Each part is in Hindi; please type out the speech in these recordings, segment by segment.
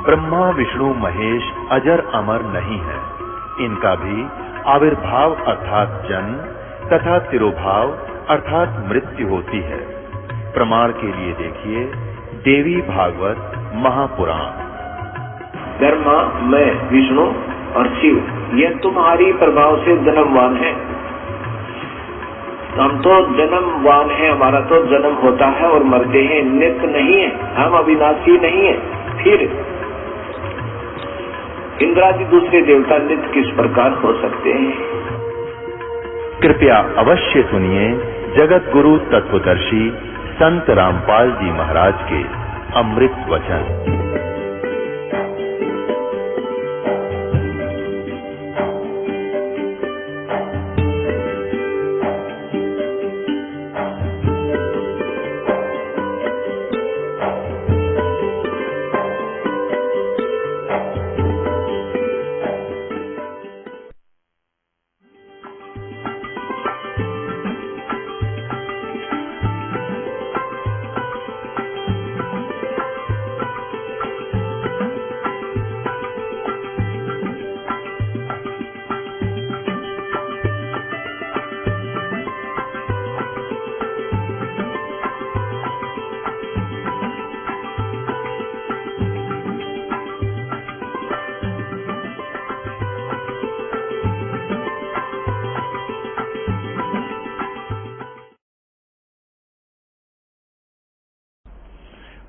ब्रह्मा विष्णु महेश अजर अमर नहीं है, इनका भी आविर्भाव अर्थात जन्म तथा तिरोभाव अर्थात मृत्यु होती है। प्रमाण के लिए देखिए देवी भागवत महापुराण। ब्रह्मा, मैं, विष्णु और शिव, यह तुम्हारी प्रभाव से जन्मवान है। हम तो जन्मवान है, हमारा तो जन्म होता है और मरते हैं, नित्य नहीं है, हम अविनाशी नहीं है। फिर इंद्रादि दूसरे देवता नित्य किस प्रकार हो सकते हैं? कृपया अवश्य सुनिए जगत गुरु तत्वदर्शी संत रामपाल जी महाराज के अमृत वचन।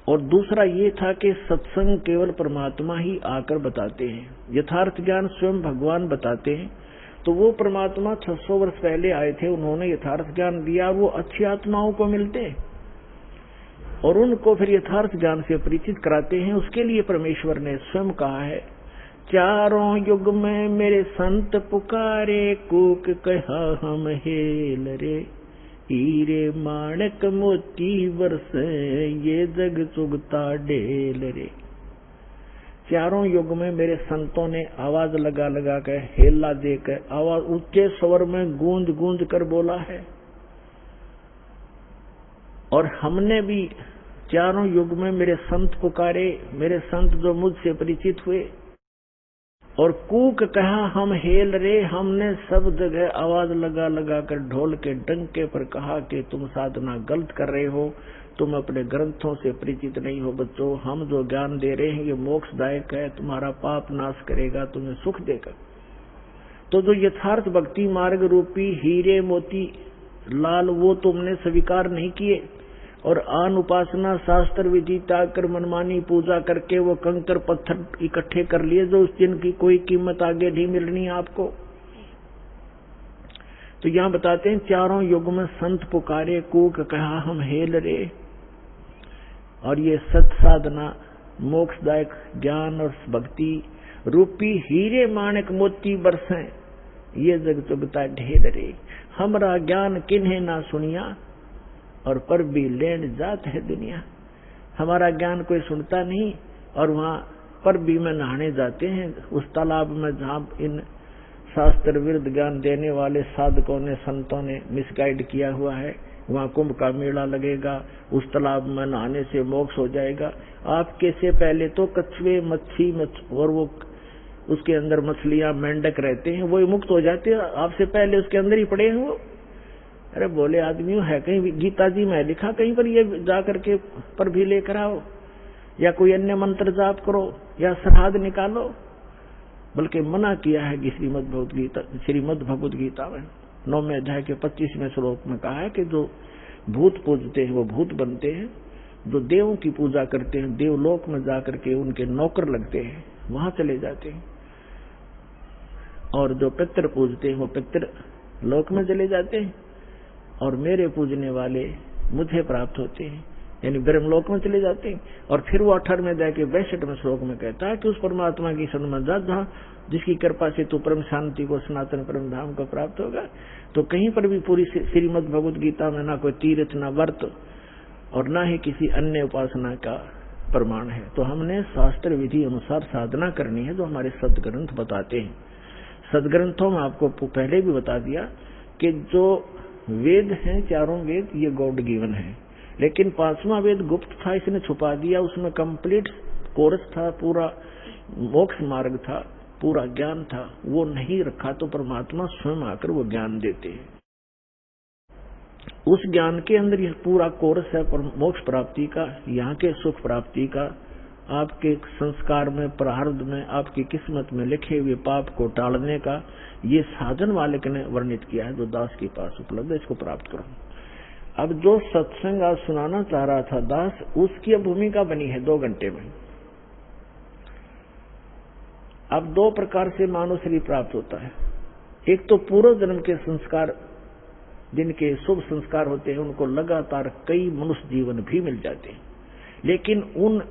और दूसरा ये था कि सत्संग केवल परमात्मा ही आकर बताते हैं, यथार्थ ज्ञान स्वयं भगवान बताते हैं। तो वो परमात्मा 600 वर्ष पहले आए थे, उन्होंने यथार्थ ज्ञान दिया, वो अच्छी आत्माओं को मिलते और उनको फिर यथार्थ ज्ञान से परिचित कराते हैं। उसके लिए परमेश्वर ने स्वयं कहा है, चारों युग में मेरे संत पुकारे, कूक कहा हम हेल रे, हीरे माणक मोती बरसे, ये जग चुगता ढेल रे। चारों युग में मेरे संतों ने आवाज लगा लगा कर, हेला देकर, आवाज ऊंचे स्वर में गूंज गूंज कर बोला है। और हमने भी चारों युग में मेरे संत पुकारे, मेरे संत जो मुझसे परिचित हुए, और कूक कहा हम हेल रे, हमने सब जगह आवाज लगा लगा कर ढोल के डंके पर कहा कि तुम साधना गलत कर रहे हो, तुम अपने ग्रंथों से परिचित नहीं हो बच्चों, हम जो ज्ञान दे रहे हैं ये मोक्षदायक है, तुम्हारा पाप नाश करेगा, तुम्हें सुख देगा। तो जो यथार्थ भक्ति मार्ग रूपी हीरे मोती लाल वो तुमने स्वीकार नहीं किए, और आन उपासना शास्त्र विधि त्याग कर मनमानी पूजा करके वो कंकर पत्थर इकट्ठे कर लिए, जो उस दिन की कोई कीमत आगे नहीं मिलनी आपको। तो यहाँ बताते हैं, चारों युग में संत पुकारे, कूक कहा हम हेल रे। और ये सत साधना मोक्षदायक ज्ञान और भक्ति रूपी हीरे माणक मोती बरसें, ये जग चुगता ढेर रे। हमरा ज्ञान किन्हें ना सुनिया, और पर भी लेन जात है दुनिया। हमारा ज्ञान कोई सुनता नहीं, और वहां पर भी में नहाने जाते हैं उस तालाब में जहां इन शास्त्र विरुद्ध ज्ञान देने वाले साधकों ने, संतों ने मिसगाइड किया हुआ है। वहां कुंभ का मेला लगेगा, उस तालाब में नहाने से मोक्ष हो जाएगा। आपके से पहले तो कछुए मच्छी और वो उसके अंदर मछलियां मेंढक रहते हैं, वो मुक्त हो जाते हैं, आपसे पहले उसके अंदर ही पड़े हैं वो। अरे बोले आदमी है, कहीं गीता जी में लिखा कहीं पर ये जाकर के पर भी लेकर आओ, या कोई अन्य मंत्र जाप करो, या श्राद्ध निकालो। बल्कि मना किया है कि श्रीमद् भगवद गीता में 9वें अध्याय के 25वें श्लोक में कहा है कि जो भूत पूजते हैं वो भूत बनते हैं, जो देवों की पूजा करते हैं देवलोक में जाकर के उनके नौकर लगते हैं, वहां चले जाते हैं, और जो पितृ पूजते हैं वो पितृ लोक में चले जाते हैं, और मेरे पूजने वाले मुझे प्राप्त होते हैं, यानी ब्रह्मलोक में चले जाते हैं। और फिर वो 18वें अध्याय के 62वें श्लोक में कहता है कि उस परमात्मा की शरण में जा, जहाँ जिसकी कृपा से तू परम शांति को, सनातन परम धाम को प्राप्त होगा। तो कहीं पर भी पूरी श्रीमद् भगवद गीता में ना कोई तीर्थ, ना व्रत, और ना ही किसी अन्य उपासना का प्रमाण है। तो हमने शास्त्र विधि अनुसार साधना करनी है, जो हमारे सदग्रंथ बताते हैं। सदग्रंथों में आपको पहले भी बता दिया कि जो वेद हैं, चारों वेद, ये गॉड गिवन है, लेकिन 5वां वेद गुप्त था, इसने छुपा दिया। उसमें कंप्लीट कोर्स था, पूरा मोक्ष मार्ग था, पूरा ज्ञान था, वो नहीं रखा तो परमात्मा स्वयं आकर वो ज्ञान देते हैं। उस ज्ञान के अंदर यह पूरा कोर्स है मोक्ष प्राप्ति का, यहाँ के सुख प्राप्ति का, आपके संस्कार में, प्रारब्ध में, आपकी किस्मत में लिखे हुए पाप को टालने का, ये साधन वाले ने वर्णित किया है जो दास के पास उपलब्ध है, इसको प्राप्त करो। अब जो सत्संग आज सुनाना चाह रहा था दास, उसकी भूमिका बनी है 2 घंटे में। अब 2 प्रकार से मानव शरीर प्राप्त होता है। एक तो पूर्व जन्म के संस्कार, जिनके शुभ संस्कार होते हैं, उनको लगातार कई मनुष्य जीवन भी मिल जाते हैं, लेकिन उन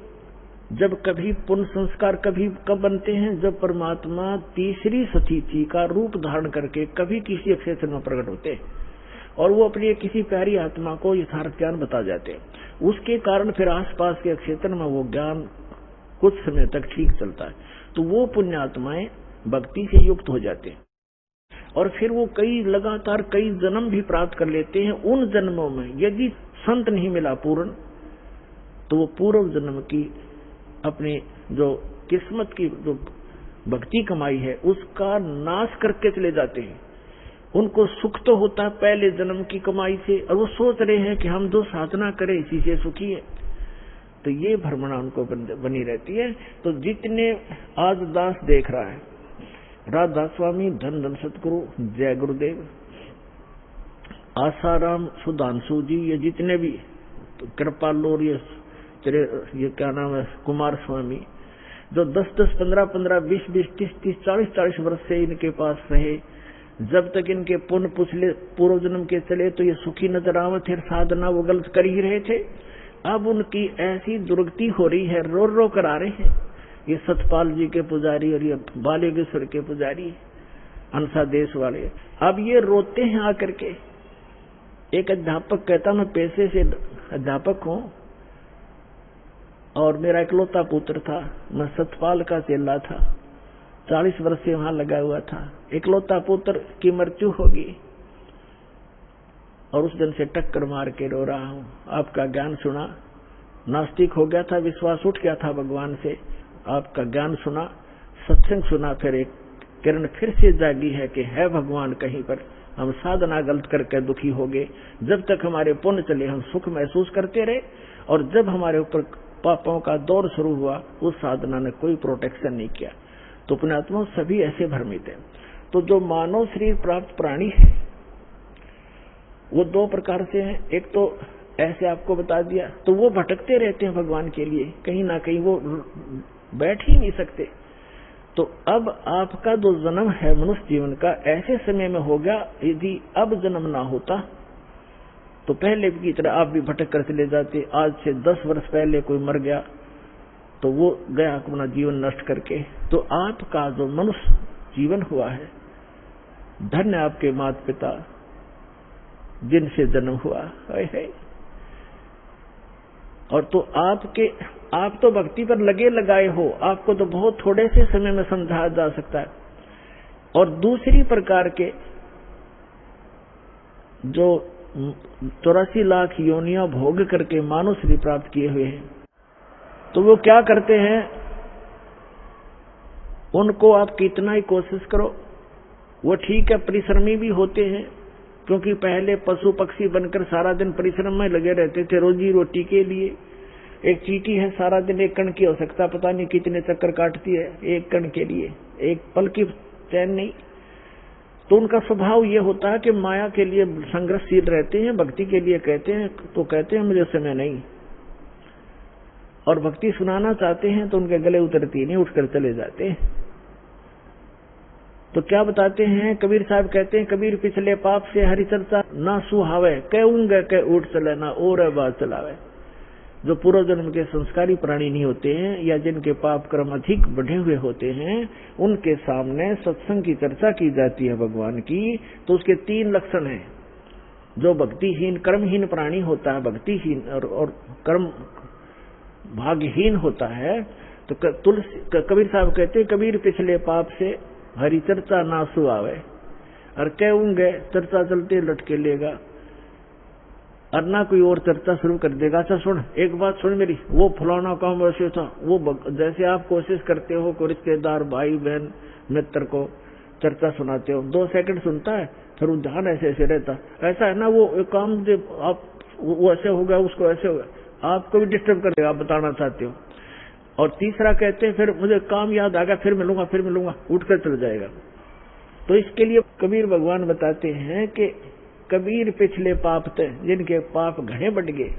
जब कभी पुण्य संस्कार कब बनते हैं, जब परमात्मा तीसरी सतीथि का रूप धारण करके कभी किसी क्षेत्र में प्रकट होते हैं और वो अपनी किसी प्यारी आत्मा को यथार्थ ज्ञान बता जाते हैं। उसके कारण फिर आसपास के क्षेत्र में वो ज्ञान कुछ समय तक ठीक चलता है, तो वो पुण्य आत्माएं भक्ति से युक्त हो जाते हैं और फिर वो लगातार कई जन्म भी प्राप्त कर लेते हैं। उन जन्मों में यदि संत नहीं मिला पूर्ण, तो वो पूर्व जन्म की अपनी जो किस्मत की जो भक्ति कमाई है उसका नाश करके चले जाते हैं। उनको सुख तो होता है पहले जन्म की कमाई से, और वो सोच रहे हैं कि हम जो साधना करें इसी से सुखी है, तो ये भ्रमणा उनको बनी रहती है। तो जितने आज दास देख रहा है, राधा स्वामी, धन धन सतगुरु, जय गुरुदेव, आसाराम, सुधांशु जी, ये जितने भी कृपालु और ये क्या नाम है, कुमार स्वामी, जो 10-10, 15-15, 20-20, 30-30, 40-40 वर्ष से इनके पास रहे, जब तक इनके पुण्य पुछले पूर्व जन्म के चले तो ये सुखी नजर आवे थे, साधना वो गलत कर ही रहे थे। अब उनकी ऐसी दुर्गति हो रही है, रो रो कर आ रहे हैं ये सतपाल जी के पुजारी और ये बालेश्वर के पुजारी, अंसा देश वाले। अब ये रोते हैं आकर के। एक अध्यापक कहता, मैं पेशे से अध्यापक हूं और मेरा इकलौता पुत्र था, मैं सतपाल का चेला था, 40 वर्ष से वहां लगा हुआ था, इकलौता पुत्र की मृत्यु होगी और उस दिन से टक्कर मार के रो रहा हूं। आपका ज्ञान सुना, नास्तिक हो गया था, विश्वास उठ गया था भगवान से, आपका ज्ञान सुना, सत्संग सुना, फिर एक किरण फिर से जागी है कि है भगवान कहीं पर। हम साधना गलत करके दुखी हो गए। जब तक हमारे पुण्य चले हम सुख महसूस करते रहे, और जब हमारे ऊपर पापों का दौर शुरू हुआ उस साधना ने कोई प्रोटेक्शन नहीं किया। तो पुण्यात्मा सभी ऐसे भ्रमित हैं। तो जो मानव शरीर प्राप्त प्राणी है वो 2 प्रकार से हैं। एक तो ऐसे आपको बता दिया, तो वो भटकते रहते हैं भगवान के लिए, कहीं ना कहीं वो बैठ ही नहीं सकते। तो अब आपका जो जन्म है मनुष्य जीवन का ऐसे समय में हो गया, यदि अब जन्म ना होता तो पहले की तरह आप भी भटक कर चले जाते। आज से 10 वर्ष पहले कोई मर गया तो वो गया अपना जीवन नष्ट करके। तो आपका जो मनुष्य जीवन हुआ है, धन्य आपके माता पिता जिनसे जन्म हुआ है। और तो आप तो भक्ति पर लगे लगाए हो, आपको तो बहुत थोड़े से समय में समझाया जा सकता है। और दूसरी प्रकार के जो 84 लाख योनियां भोग करके मानव शरीर प्राप्त किए हुए हैं, तो वो क्या करते हैं, उनको आप कितना ही कोशिश करो, वो ठीक है परिश्रमी भी होते हैं, क्योंकि पहले पशु पक्षी बनकर सारा दिन परिश्रम में लगे रहते थे रोजी रोटी के लिए। एक चींटी है सारा दिन एक कण की आवश्यकता पता नहीं कितने चक्कर काटती है एक कण के लिए, एक पल की चैन नहीं। तो उनका स्वभाव ये होता है कि माया के लिए संघर्षशील रहते हैं, भक्ति के लिए कहते हैं तो कहते हैं मुझे समय नहीं, और भक्ति सुनाना चाहते हैं तो उनके गले उतरती नहीं, उठकर चले जाते हैं। तो क्या बताते हैं कबीर साहब, कहते हैं कबीर पिछले पाप से हरि चर्चा ना सुहावे, कहूंगे कह उठ चले ना और बात चलावे। जो पूर्व जन्म के संस्कारी प्राणी नहीं होते हैं या जिनके पाप कर्म अधिक बढ़े हुए होते हैं, उनके सामने सत्संग की चर्चा की जाती है भगवान की, तो उसके 3 लक्षण हैं। जो भक्तिहीन कर्महीन प्राणी होता है, भक्तिहीन और कर्म भाग्यहीन होता है, तो कबीर साहब कहते हैं कबीर पिछले पाप से हरि चर्चा ना सुहावे, और कहूंगे चर्चा चलते लटके लेगा। और ना कोई और चर्चा शुरू कर देगा। अच्छा सुन, एक बात सुन मेरी, वो फलाना काम वैसे था, वो जैसे आप कोशिश करते हो को रिश्तेदार भाई बहन मित्र को चर्चा सुनाते हो, 2 सेकंड सुनता है, फिर वो ध्यान ऐसे ऐसे रहता, ऐसा है ना वो एक काम आप वो ऐसे हो गया, उसको ऐसे हो गया, आपको भी डिस्टर्ब कर देगा, आप बताना चाहते हो। और तीसरा कहते हैं फिर मुझे काम याद आ गया, फिर मिलूंगा, उठकर चल जाएगा। तो इसके लिए कबीर भगवान बताते हैं कि कबीर पिछले पाप थे जिनके पाप घने बढ़ गए,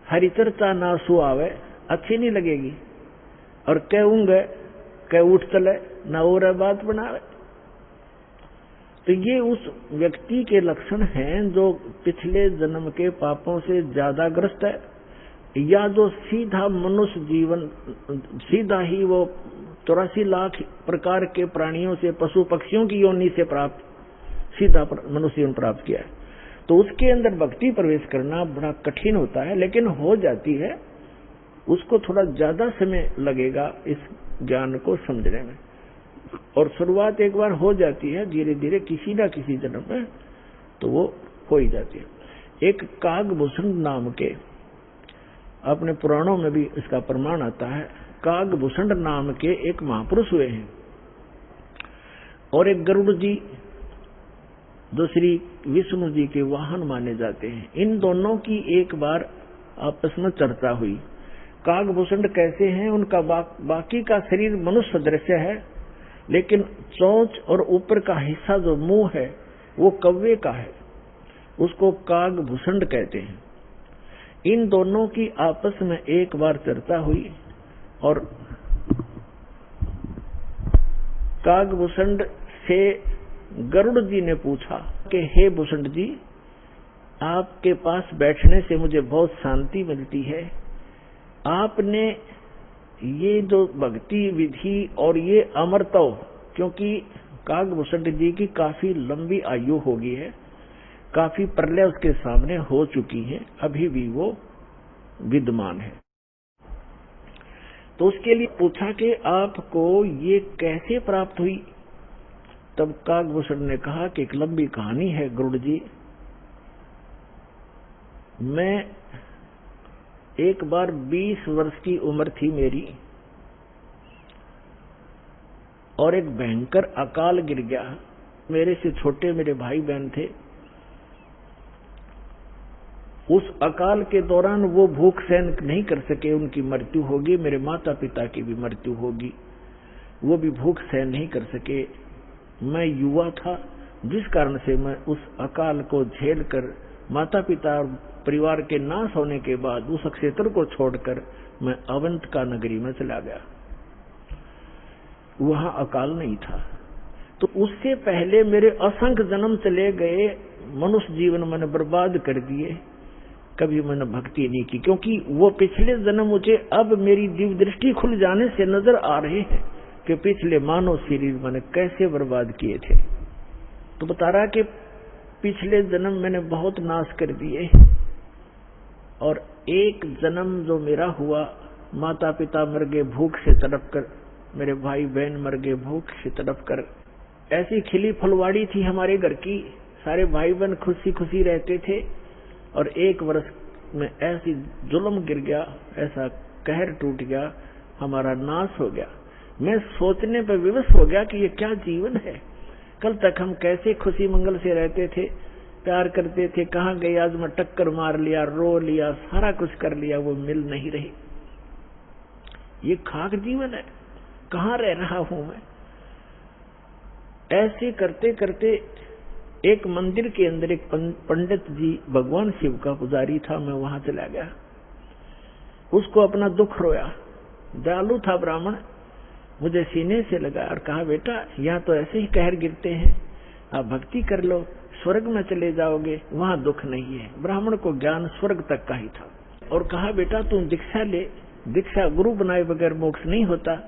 हरि चर्चा ना सुआवे, अच्छी नहीं लगेगी, और कहूंगे कह उठ चले ना और बात बनावे। तो ये उस व्यक्ति के लक्षण हैं जो पिछले जन्म के पापों से ज्यादा ग्रस्त है, या जो सीधा मनुष्य जीवन, सीधा ही वो 84 लाख प्रकार के प्राणियों से, पशु पक्षियों की योनि से प्राप्त सीधा मनुष्य जीवन प्राप्त किया है। तो उसके अंदर भक्ति प्रवेश करना बड़ा कठिन होता है, लेकिन हो जाती है। उसको थोड़ा ज्यादा समय लगेगा इस ज्ञान को समझने में, और शुरुआत एक बार हो जाती है, धीरे धीरे किसी न किसी जन्म में तो वो हो ही जाती है। एक कागभूषण नाम के, अपने पुराणों में भी इसका प्रमाण आता है, कागभूषण नाम के एक महापुरुष हुए हैं, और एक गरुड़ जी जो श्री विष्णु जी के वाहन माने जाते हैं। इन दोनों की एक बार आपस में चर्चा हुई। कागभूषण कैसे हैं, उनका बाकी का शरीर मनुष्य सदृश है, लेकिन चोंच और ऊपर का हिस्सा जो मुंह है वो कौवे का है, उसको कागभूषण कहते हैं। इन दोनों की आपस में एक बार चर्चा हुई, और कागभूषण से गरुड़ जी ने पूछा कि हे भूषण जी, आपके पास बैठने से मुझे बहुत शांति मिलती है, आपने ये जो भक्ति विधि और ये अमरत्व, क्योंकि कागभूषण जी की काफी लंबी आयु हो गई है, काफी प्रलय उसके सामने हो चुकी है, अभी भी वो विद्यमान है। तो उसके लिए पूछा कि आपको ये कैसे प्राप्त हुई। तब कागभूषण ने कहा कि एक लंबी कहानी है गरुड़ जी, मैं एक बार 20 वर्ष की उम्र थी मेरी, और एक भयंकर अकाल गिर गया। मेरे से छोटे मेरे भाई बहन थे। उस अकाल के दौरान वो भूख सहन नहीं कर सके, उनकी मृत्यु होगी, मेरे माता पिता की भी मृत्यु होगी, वो भी भूख सहन नहीं कर सके। मैं युवा था, जिस कारण से मैं उस अकाल को झेलकर माता पिता और परिवार के नाश होने के बाद उस क्षेत्र को छोड़कर मैं अवंतिका नगरी में चला गया। वहां अकाल नहीं था। तो उससे पहले मेरे असंख्य जन्म चले गए, मनुष्य जीवन मैंने बर्बाद कर दिए, कभी मैंने भक्ति नहीं की, क्योंकि वो पिछले जन्म मुझे अब मेरी दिव्य दृष्टि खुल जाने से नजर आ रहे हैं कि पिछले मानव शरीर मैंने कैसे बर्बाद किए थे। तो बता रहा कि पिछले जन्म मैंने बहुत नाश कर दिए, और एक जन्म जो मेरा हुआ, माता पिता मर गए भूख से तड़प कर, मेरे भाई बहन मर गए भूख से तड़प कर। ऐसी खिली फुलवाड़ी थी हमारे घर की, सारे भाई बहन खुशी खुशी रहते थे, और एक वर्ष में ऐसी जुल्म गिर गया, ऐसा कहर टूट गया, हमारा नाश हो गया। मैं सोचने पर विवश हो गया कि ये क्या जीवन है। कल तक हम कैसे खुशी मंगल से रहते थे, प्यार करते थे, कहाँ गए आज मैं टक्कर मार लिया, रो लिया, सारा कुछ कर लिया, वो मिल नहीं रही। ये खाक जीवन है, कहाँ रह रहा हूं मैं। ऐसे करते करते एक मंदिर के अंदर एक पंडित जी, भगवान शिव का पुजारी था, मैं वहां चला गया, उसको अपना दुख रोया। दयालु था ब्राह्मण, मुझे सीने से लगा और कहा, बेटा यहाँ तो ऐसे ही कहर गिरते हैं, आप भक्ति कर लो, स्वर्ग में चले जाओगे, वहां दुख नहीं है। ब्राह्मण को ज्ञान स्वर्ग तक का ही था, और कहा, बेटा तुम दीक्षा ले, दीक्षा गुरु बनाए बगैर मोक्ष नहीं होता।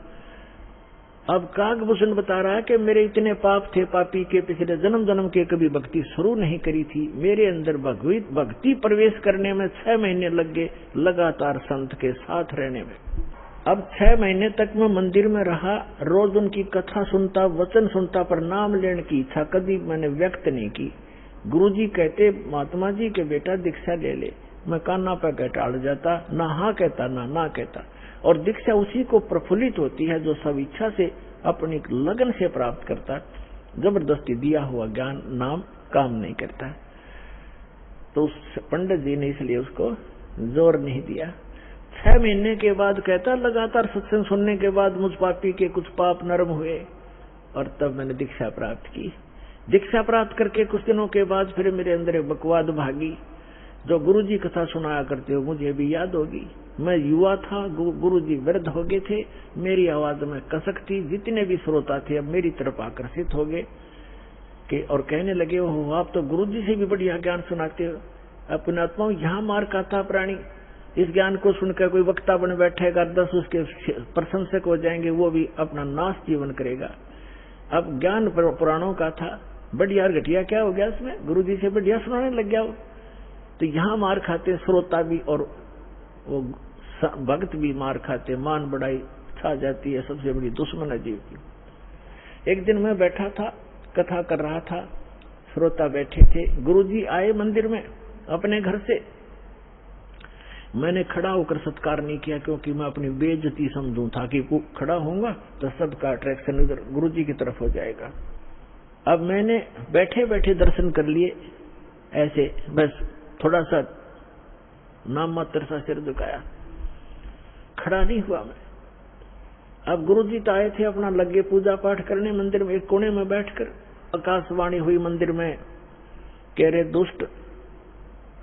अब कागभूषण बता रहा है कि मेरे इतने पाप थे, पापी के पिछले जन्म जन्म के कभी भक्ति शुरू नहीं करी थी, मेरे अंदर भक्ति प्रवेश करने में 6 महीने लग गए, लगातार संत के साथ रहने में। अब 6 महीने तक मैं मंदिर में रहा, रोज उनकी कथा सुनता, वचन सुनता, पर नाम लेने की इच्छा कभी मैंने व्यक्त नहीं की। गुरुजी कहते महात्मा जी के बेटा दीक्षा ले ले, मैं कान्ना पर कह टाल जाता, ना हाँ कहता ना कहता। और दीक्षा उसी को प्रफुल्लित होती है जो सब इच्छा से अपनी लगन से प्राप्त करता है। जबरदस्ती दिया हुआ ज्ञान नाम काम नहीं करता है। तो पंडित जी ने इसलिए उसको जोर नहीं दिया। 6 महीने के बाद कहता, लगातार सत्संग सुनने के बाद मुझ पापी के कुछ पाप नरम हुए और तब मैंने दीक्षा प्राप्त की। दीक्षा प्राप्त करके कुछ दिनों के बाद फिर मेरे अंदर एक बकवाद भागी। जो गुरुजी कथा सुनाया करते हो मुझे भी याद होगी। मैं युवा था, गुरुजी वृद्ध हो गए थे, मेरी आवाज में कसक थी। जितने भी श्रोता थे अब मेरी तरफ आकर्षित हो गए कि और कहने लगे, हो आप तो गुरुजी से भी बढ़िया ज्ञान सुनाते हो। अपने आत्माओं यहाँ मार खाता प्राणी, इस ज्ञान को सुनकर कोई वक्ता बन बैठेगा, 10 उसके प्रशंसक हो जाएंगे, वो भी अपना नाश जीवन करेगा। अब ज्ञान पुराणों का था, बढ़िया घटिया क्या हो गया इसमें, गुरुजी से बढ़िया सुनाने लग गया। तो यहाँ मार खाते श्रोता भी और वो भक्त भी मार खाते, मान बढ़ाई छा जाती है, सबसे बड़ी दुश्मन है जीव की। एक दिन मैं बैठा था, कथा कर रहा था, श्रोता बैठे थे, गुरुजी आए मंदिर में अपने घर से। मैंने खड़ा होकर सत्कार नहीं किया क्योंकि मैं अपनी बेइज्जती समझूं था कि खड़ा होऊंगा तो सबका अट्रैक्शन उधर गुरुजी की तरफ हो जाएगा। अब मैंने बैठे बैठे दर्शन कर लिए, ऐसे बस थोड़ा सा नाम मात्र सा सिर झुकाया, खड़ा नहीं हुआ मैं। अब गुरुजी तो आए थे अपना लगे पूजा पाठ करने मंदिर में, एक कोने में बैठकर आकाशवाणी हुई मंदिर में, कह रहे दुष्ट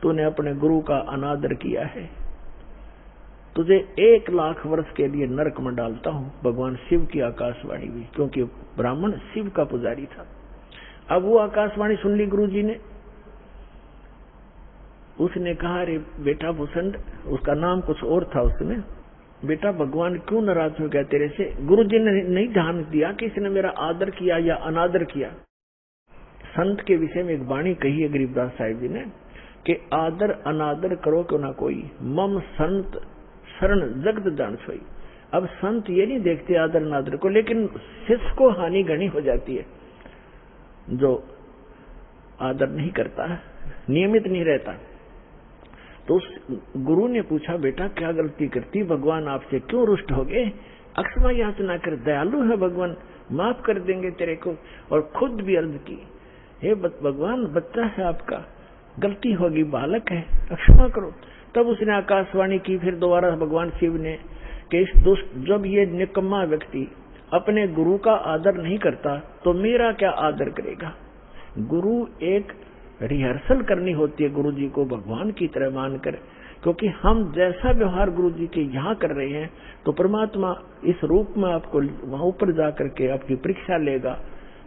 तूने अपने गुरु का अनादर किया है, तुझे 1 लाख वर्ष के लिए नरक में डालता हूं। भगवान शिव की आकाशवाणी हुई, क्योंकि ब्राह्मण शिव का पुजारी था। अब वो आकाशवाणी सुन ली गुरुजी ने। उसने कहा, अरे बेटा भूषण, उसका नाम कुछ और था उसमें, बेटा भगवान क्यों नाराज हो गया तेरे से। गुरुजी ने नहीं ध्यान दिया कि इसने मेरा आदर किया या अनादर किया। संत के विषय में एक वाणी कही है गरीबदास साहिब जी ने कि आदर अनादर करो क्यों ना कोई, मम संत शरण जगत जान सोई। अब संत ये नहीं देखते आदर अनादर को, लेकिन शिष्य को हानि घनी हो जाती है जो आदर नहीं करता, नियमित नहीं रहता। तो उस गुरु ने पूछा, बेटा क्या गलती करती, भगवान आपसे क्यों रुष्ट हो गए। अक्षमा याचना कर, दयालु है भगवान, माफ कर देंगे तेरे को। और खुद भी अर्ज की, हे भगवान बच्चा है आपका, गलती होगी, बालक है, क्षमा करो। तब उसने आकाशवाणी की फिर दोबारा भगवान शिव ने कि इस दुष्ट, जब ये निकम्मा व्यक्ति अपने गुरु का आदर नहीं करता तो मेरा क्या आदर करेगा। गुरु एक रिहर्सल करनी होती है गुरु जी को भगवान की तरह मानकर, क्योंकि हम जैसा व्यवहार गुरु जी के यहाँ कर रहे हैं तो परमात्मा इस रूप में आपको वहां ऊपर जाकर के आपकी परीक्षा लेगा।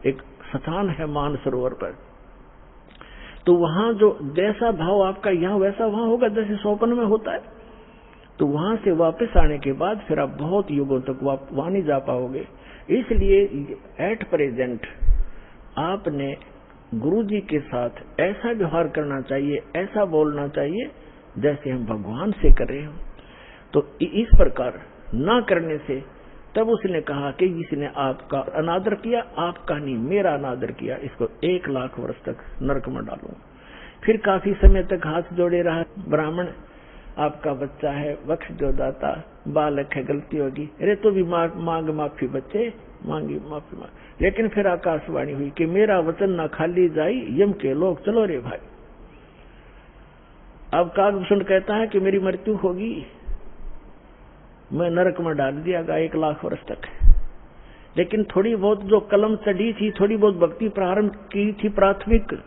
एक स्थान है मान सरोवर पर, तो वहां जो जैसा भाव आपका यहाँ वैसा वहां होगा, जैसे स्वप्न में होता है। तो वहां से वापस आने के बाद फिर आप बहुत युगों तक वहां नहीं जा पाओगे। इसलिए एट प्रेजेंट आपने गुरु जी के साथ ऐसा व्यवहार करना चाहिए, ऐसा बोलना चाहिए जैसे हम भगवान से कर रहे हो। तो इस प्रकार ना करने से तब उसने कहा कि इसने आपका अनादर किया, आपका नहीं मेरा अनादर किया, इसको 1 लाख वर्ष तक नरक में डालूंगा। फिर काफी समय तक हाथ जोड़े रहा ब्राह्मण, आपका बच्चा है, बख्श दो दाता, बालक है, गलती होगी, अरे तो भी मांग माफी बच्चे, मांगी माफी मांग। लेकिन फिर आकाशवाणी हुई कि मेरा वचन ना खाली जाई, यम के लोग चलो रे भाई। अब कागभूषण कहता है कि मेरी मृत्यु होगी, मैं नरक में डाल दिया गया 1 लाख वर्ष तक। लेकिन थोड़ी बहुत जो कलम चढ़ी थी, थोड़ी बहुत भक्ति प्रारंभ की थी प्राथमिक,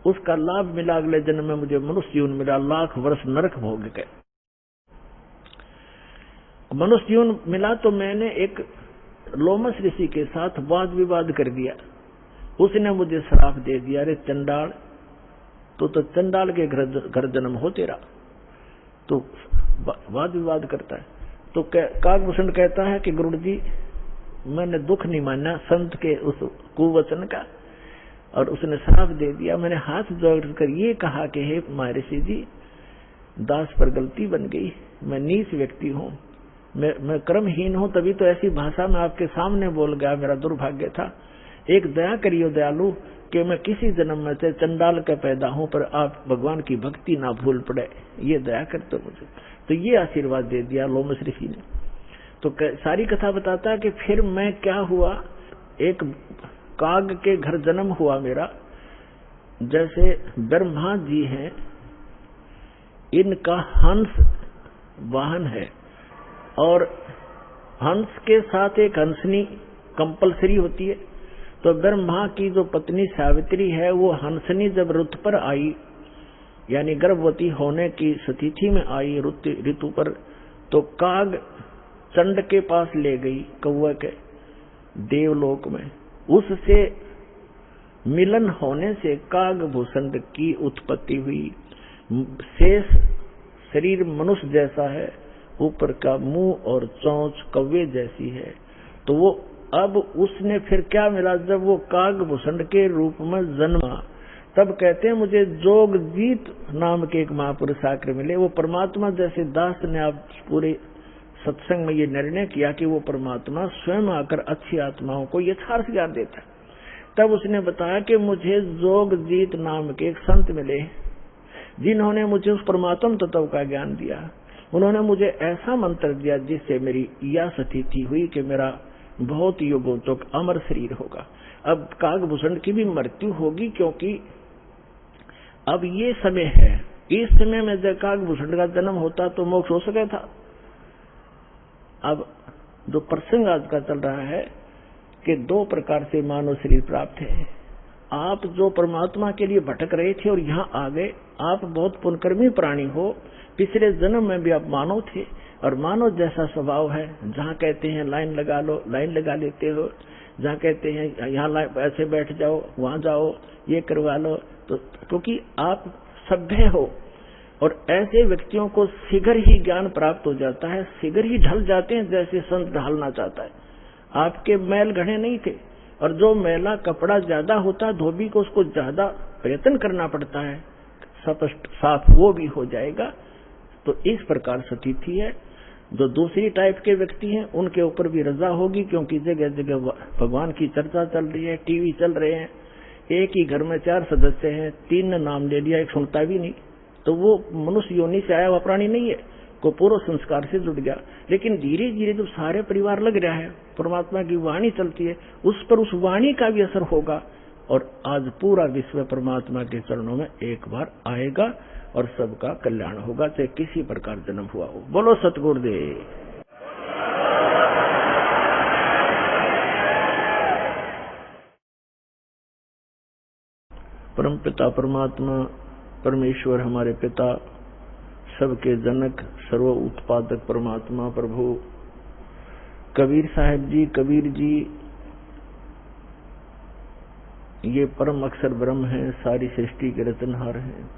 उसका लाभ मिला। अगले जन्म में मुझे मनुष्य जीवन मिला, 1 लाख वर्ष नरक भोग गए। मनुष्य जीवन मिला तो मैंने एक लोमस ऋषि के साथ वाद विवाद कर दिया। उसने मुझे श्राप दे दिया, अरे चंडाल, तो चंडाल के घर जन्म हो तेरा। तो वाद विवाद करता है। तो कागभूषण कहता है कि गुरु जी मैंने दुख नहीं माना संत के उस कुवचन का, और उसने श्राप दे दिया। मैंने हाथ जोड़कर ये कहा कि हे महर्षि जी, दास पर गलती बन गई, मैं नीच व्यक्ति हूँ, मैं कर्महीन हूँ, तभी तो ऐसी भाषा में आपके सामने बोल गया, मेरा दुर्भाग्य था। एक दया करियो दयालु कि मैं किसी जन्म में से चंडाल का पैदा हूं, पर आप भगवान की भक्ति ना भूल पड़े, ये दया कर दो मुझे। तो ये आशीर्वाद दे दिया लोमस ऋषि ने। तो सारी कथा बताता है कि फिर मैं क्या हुआ, एक काग के घर जन्म हुआ मेरा। जैसे ब्रह्मा जी हैं, इनका हंस वाहन है, और हंस के साथ एक हंसनी कंपलसरी होती है। तो ब्रह्मा की जो पत्नी सावित्री है, वो हंसनी जब ऋतु पर आई, यानी गर्भवती होने की स्थिति में आई ऋतु पर, तो काग चंड के पास ले गई, कौवे के देवलोक में। उससे मिलन होने से काग भूषण की उत्पत्ति हुई। शेष शरीर मनुष्य जैसा है, ऊपर का मुंह और चोंच कौवे जैसी है। तो वो अब उसने फिर क्या मिला, जब वो काग भूषण के रूप में जन्मा, तब कहते हैं मुझे जोगजीत नाम के एक महापुरुष आकर मिले। वो परमात्मा, जैसे दास ने आप पूरे सत्संग में ये निर्णय किया कि वो परमात्मा स्वयं आकर अच्छी आत्माओं को यथार्थ ज्ञान देता है। तब उसने बताया कि मुझे जोगजीत नाम के एक संत मिले, जिन्होंने मुझे उस परमात्म तत्व का ज्ञान दिया। उन्होंने मुझे ऐसा मंत्र दिया जिससे मेरी यह स्थिति हुई कि मेरा बहुत युगों तक अमर शरीर होगा। अब कागभूषण की भी मृत्यु होगी, क्योंकि अब ये समय है। इस समय में जब कागभूषण का जन्म होता तो मोक्ष हो सका था। अब जो प्रसंग आज का चल रहा है कि दो प्रकार से मानव शरीर प्राप्त है। आप जो परमात्मा के लिए भटक रहे थे और यहाँ आ गए, आप बहुत पुण्यकर्मी प्राणी हो। पिछले जन्म में भी आप मानव थे, और मानव जैसा स्वभाव है। जहाँ कहते हैं लाइन लगा लो, लाइन लगा लेते हो। जहाँ कहते हैं यहाँ ऐसे बैठ जाओ, वहां जाओ, ये करवा लो। तो क्योंकि आप सभ्य हो, और ऐसे व्यक्तियों को शीघ्र ही ज्ञान प्राप्त हो जाता है, शीघ्र ही ढल जाते हैं जैसे संत ढलना चाहता है। आपके मैल घड़े नहीं थे, और जो मैला कपड़ा ज्यादा होता है धोबी को, उसको ज्यादा प्रयत्न करना पड़ता है, स्पष्ट साफ वो भी हो जाएगा। तो इस प्रकार स्थिति है। जो दूसरी टाइप के व्यक्ति हैं उनके ऊपर भी रजा होगी, क्योंकि जगह जगह भगवान की चर्चा चल रही है, टीवी चल रहे हैं। एक ही घर में 4 सदस्य हैं, 3 ने नाम ले लिया, एक सुनता भी नहीं। तो वो मनुष्य योनि से आया हुआ प्राणी नहीं है, को पूर्व संस्कार से जुड़ गया। लेकिन धीरे धीरे जब सारे परिवार लग रहा है, परमात्मा की वाणी चलती है, उस पर उस वाणी का भी असर होगा, और आज पूरा विश्व परमात्मा के चरणों में एक बार आएगा, और सबका कल्याण होगा, चाहे किसी प्रकार जन्म हुआ हो। बोलो सतगुरुदेव। परम पिता परमात्मा परमेश्वर, हमारे पिता, सबके जनक, सर्व उत्पादक परमात्मा प्रभु कबीर साहब जी, कबीर जी ये परम अक्षर ब्रह्म है, सारी सृष्टि के रचनहार हैं।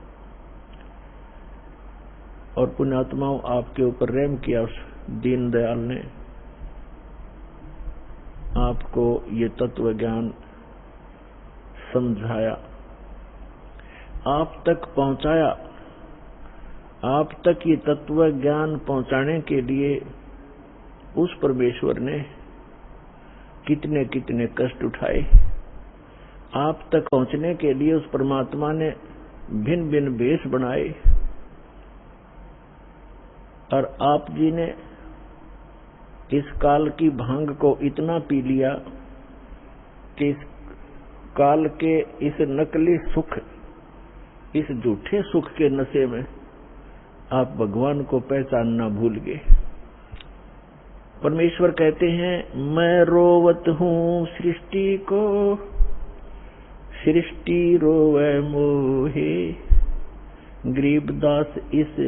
और पुण्यात्माओं, आपके ऊपर रहम किया उस दीन दयाल ने, आपको ये तत्व ज्ञान समझाया, आप तक पहुंचाया। आप तक ये तत्व ज्ञान पहुंचाने के लिए उस परमेश्वर ने कितने कितने कष्ट उठाए। आप तक पहुंचने के लिए उस परमात्मा ने भिन्न भिन्न वेश बनाए, और आप जी ने इस काल की भांग को इतना पी लिया कि इस काल के इस नकली सुख, इस झूठे सुख के नशे में आप भगवान को पहचानना भूल गए। परमेश्वर कहते हैं, मैं रोवत हूँ सृष्टि को, सृष्टि रोवे मोहे, गरीबदास इस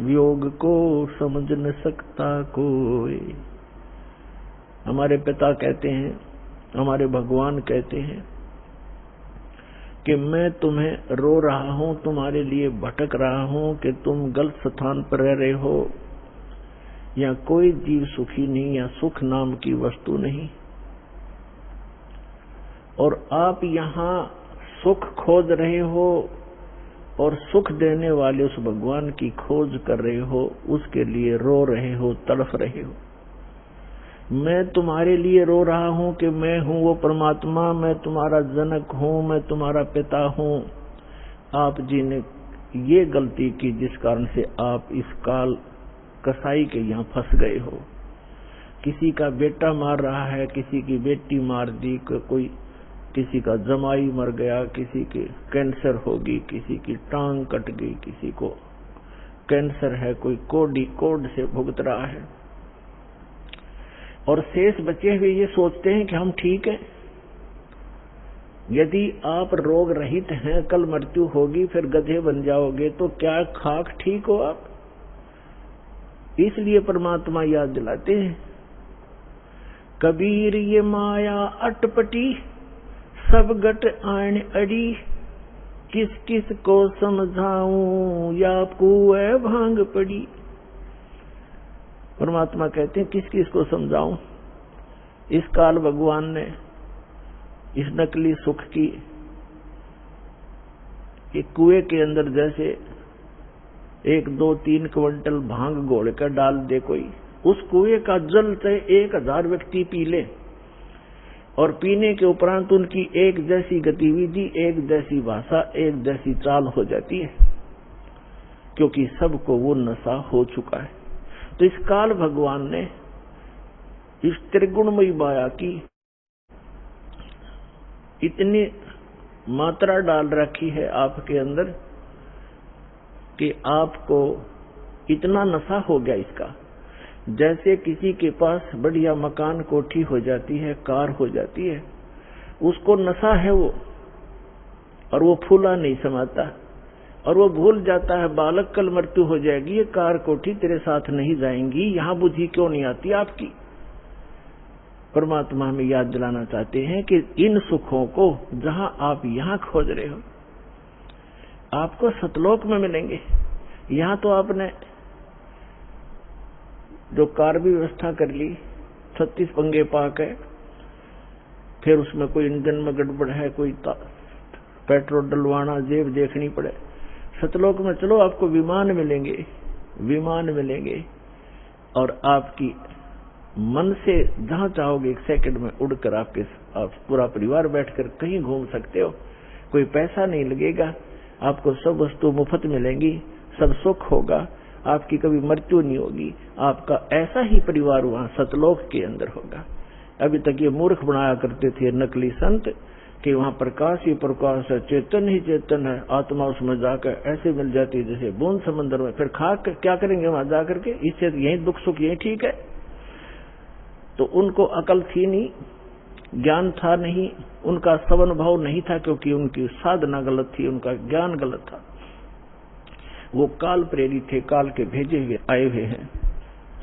वियोग को समझ न सकता कोई। हमारे पिता कहते हैं, हमारे भगवान कहते हैं कि मैं तुम्हें रो रहा हूं, तुम्हारे लिए भटक रहा हूं कि तुम गलत स्थान पर रह रहे हो। या कोई जीव सुखी नहीं, या सुख नाम की वस्तु नहीं, और आप यहाँ सुख खोज रहे हो, और सुख देने वाले उस भगवान की खोज कर रहे हो, उसके लिए रो रहे हो, तड़फ रहे हो। मैं तुम्हारे लिए रो रहा हूं कि मैं हूं वो परमात्मा, मैं तुम्हारा जनक हूं, मैं तुम्हारा पिता हूं। आप जी ने ये गलती की जिस कारण से आप इस काल कसाई के यहाँ फंस गए हो। किसी का बेटा मार रहा है, किसी की बेटी मार दी, कोई किसी का जमाई मर गया, किसी के कैंसर होगी, किसी की टांग कट गई, किसी को कैंसर है, कोई कोड से भुगत रहा है, और शेष बचे हुए ये सोचते हैं कि हम ठीक हैं। यदि आप रोग रहित हैं, कल मृत्यु होगी, फिर गधे बन जाओगे, तो क्या खाक ठीक हो आप? इसलिए परमात्मा याद दिलाते हैं, कबीर ये माया अटपटी, सब गट आन अड़ी, किस किस को समझाऊं, या कुएं भांग पड़ी। परमात्मा कहते हैं किस किस को समझाऊं। इस काल भगवान ने इस नकली सुख की एक कुएं के अंदर जैसे 1, 2, 3 क्विंटल भांग घोल कर डाल दे कोई, उस कुएं का जल से 1000 व्यक्ति पी ले, और पीने के उपरांत उनकी एक जैसी गतिविधि, एक जैसी भाषा, एक जैसी चाल हो जाती है, क्योंकि सबको वो नशा हो चुका है। तो इस काल भगवान ने इस त्रिगुणमयी माया की इतनी मात्रा डाल रखी है आपके अंदर कि आपको इतना नशा हो गया इसका। जैसे किसी के पास बढ़िया मकान कोठी हो जाती है, कार हो जाती है, उसको नशा है वो, और वो फूला नहीं समाता, और वो भूल जाता है बालक कल मृत्यु हो जाएगी, ये कार कोठी तेरे साथ नहीं जाएंगी, यहां बुद्धि क्यों नहीं आती आपकी। परमात्मा हमें याद दिलाना चाहते हैं कि इन सुखों को जहां आप यहां खोज रहे हो, आपको सतलोक में मिलेंगे। यहां तो आपने जो कार भी व्यवस्था कर ली, 36 पंगे पाक है, फिर उसमें कोई इंजन में गड़बड़ है, कोई पेट्रोल डलवाना, जेब देखनी पड़े। सतलोक में चलो आपको विमान मिलेंगे, विमान मिलेंगे, और आपकी मन से जहां चाहोगे 1 सेकंड में उड़कर आप पूरा परिवार बैठकर कहीं घूम सकते हो। कोई पैसा नहीं लगेगा, आपको सब वस्तु मुफ्त मिलेंगी, सब सुख होगा, आपकी कभी मृत्यु नहीं होगी। आपका ऐसा ही परिवार वहां सतलोक के अंदर होगा। अभी तक ये मूर्ख बनाया करते थे नकली संत कि वहां प्रकाश ही प्रकाश है, चेतन ही चेतन है, आत्मा उसमें जाकर ऐसे मिल जाती है जैसे बूंद समंदर में। फिर खाक क्या करेंगे वहां जाकर के, इससे यही दुख सुख यही ठीक है। तो उनको अकल थी नहीं, ज्ञान था नहीं, उनका सवन भाव नहीं था, क्योंकि उनकी साधना गलत थी, उनका ज्ञान गलत था। वो काल प्रेरित थे, काल के भेजे हुए आए हुए हैं।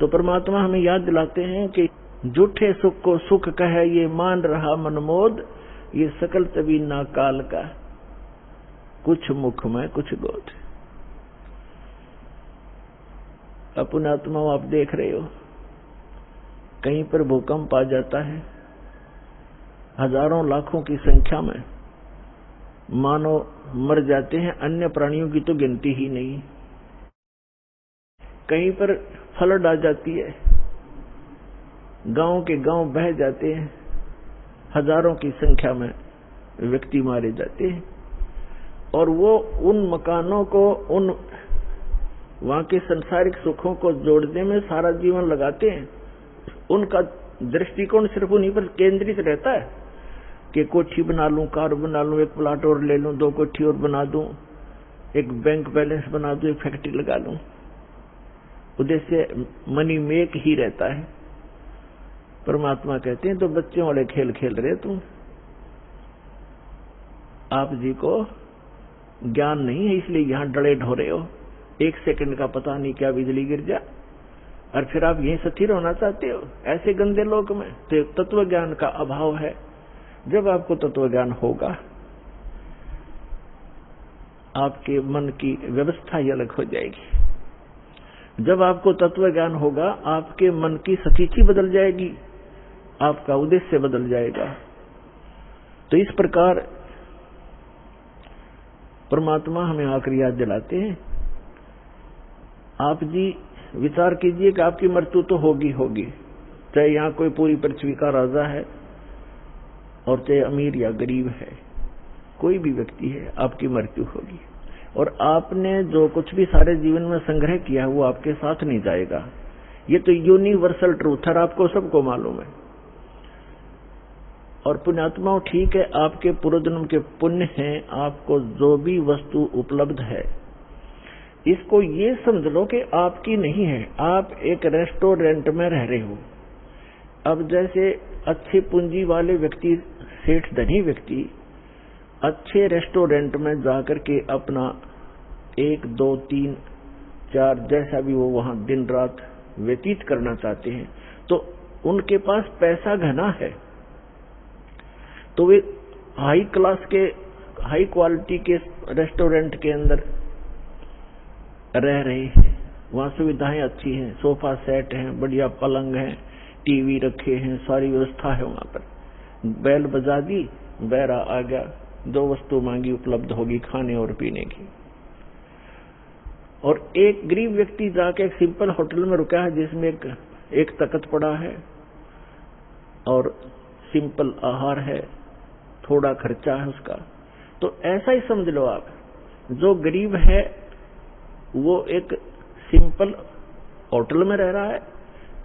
तो परमात्मा हमें याद दिलाते हैं कि झूठे सुख को सुख कहे ये मान रहा मनमोद, ये सकल तभी ना काल का, कुछ मुख में कुछ गोद। अपने आत्मा आप देख रहे हो, कहीं पर भूकंप आ जाता है, हजारों लाखों की संख्या में मानव मर जाते हैं, अन्य प्राणियों की तो गिनती ही नहीं। कहीं पर फ्लड आ जाती है, गांव के गांव बह जाते हैं, हजारों की संख्या में व्यक्ति मारे जाते हैं, और वो उन मकानों को, उन वहां के संसारिक सुखों को जोड़ने में सारा जीवन लगाते हैं। उनका दृष्टिकोण सिर्फ उन्हीं पर केंद्रित रहता है कि कोठी बना लूं, कार बना लूं, 1 प्लाट और ले लूं, 2 कोठी और बना दूं, एक बैंक बैलेंस बना दूं, एक फैक्ट्री लगा लूं। उद्देश्य मनी मेक ही रहता है। परमात्मा कहते हैं तो बच्चों वाले खेल खेल रहे तुम, आप जी को ज्ञान नहीं है, इसलिए यहां डरे ढोरे हो। 1 सेकंड का पता नहीं क्या बिजली गिर जा, और फिर आप यहीं स्थिर होना चाहते हो ऐसे गंदे लोक में। तो तत्व ज्ञान का अभाव है। जब आपको तत्व ज्ञान होगा, आपके मन की व्यवस्था ही अलग हो जाएगी। जब आपको तत्व ज्ञान होगा, आपके मन की स्थिति बदल जाएगी, आपका उद्देश्य बदल जाएगा। तो इस प्रकार परमात्मा हमें आखिरी याद दिलाते हैं, आप जी विचार कीजिए कि आपकी मृत्यु तो होगी होगी, चाहे यहाँ कोई पूरी पृथ्वी का राजा है और चाहे अमीर या गरीब है, कोई भी व्यक्ति है, आपकी मृत्यु होगी। और आपने जो कुछ भी सारे जीवन में संग्रह किया है वो आपके साथ नहीं जाएगा। ये तो यूनिवर्सल ट्रूथ है, आपको सबको मालूम है। और पुण्यात्माओं, ठीक है, आपके पूर्व जन्म के पुण्य हैं, आपको जो भी वस्तु उपलब्ध है इसको ये समझ लो कि आपकी नहीं है। आप एक रेस्टोरेंट में रह रहे हो। अब जैसे अच्छे पूंजी वाले व्यक्ति, सेठ धनी व्यक्ति अच्छे रेस्टोरेंट में जाकर के अपना 1, 2, 3, 4 जैसा भी वो वहां दिन रात व्यतीत करना चाहते हैं, तो उनके पास पैसा घना है, तो वे हाई क्लास के, हाई क्वालिटी के रेस्टोरेंट के अंदर रह रहे हैं। वहां सुविधाएं अच्छी हैं, सोफा सेट हैं, बढ़िया पलंग है, टीवी रखे हैं, सारी व्यवस्था है वहां पर। बैल बजा दी, बैरा आ गया, जो वस्तु मांगी उपलब्ध होगी खाने और पीने की। और एक गरीब व्यक्ति जाके एक सिंपल होटल में रुका है जिसमें एक तख्त पड़ा है और सिंपल आहार है, थोड़ा खर्चा है उसका। तो ऐसा ही समझ लो आप, जो गरीब है वो एक सिंपल होटल में रह रहा है,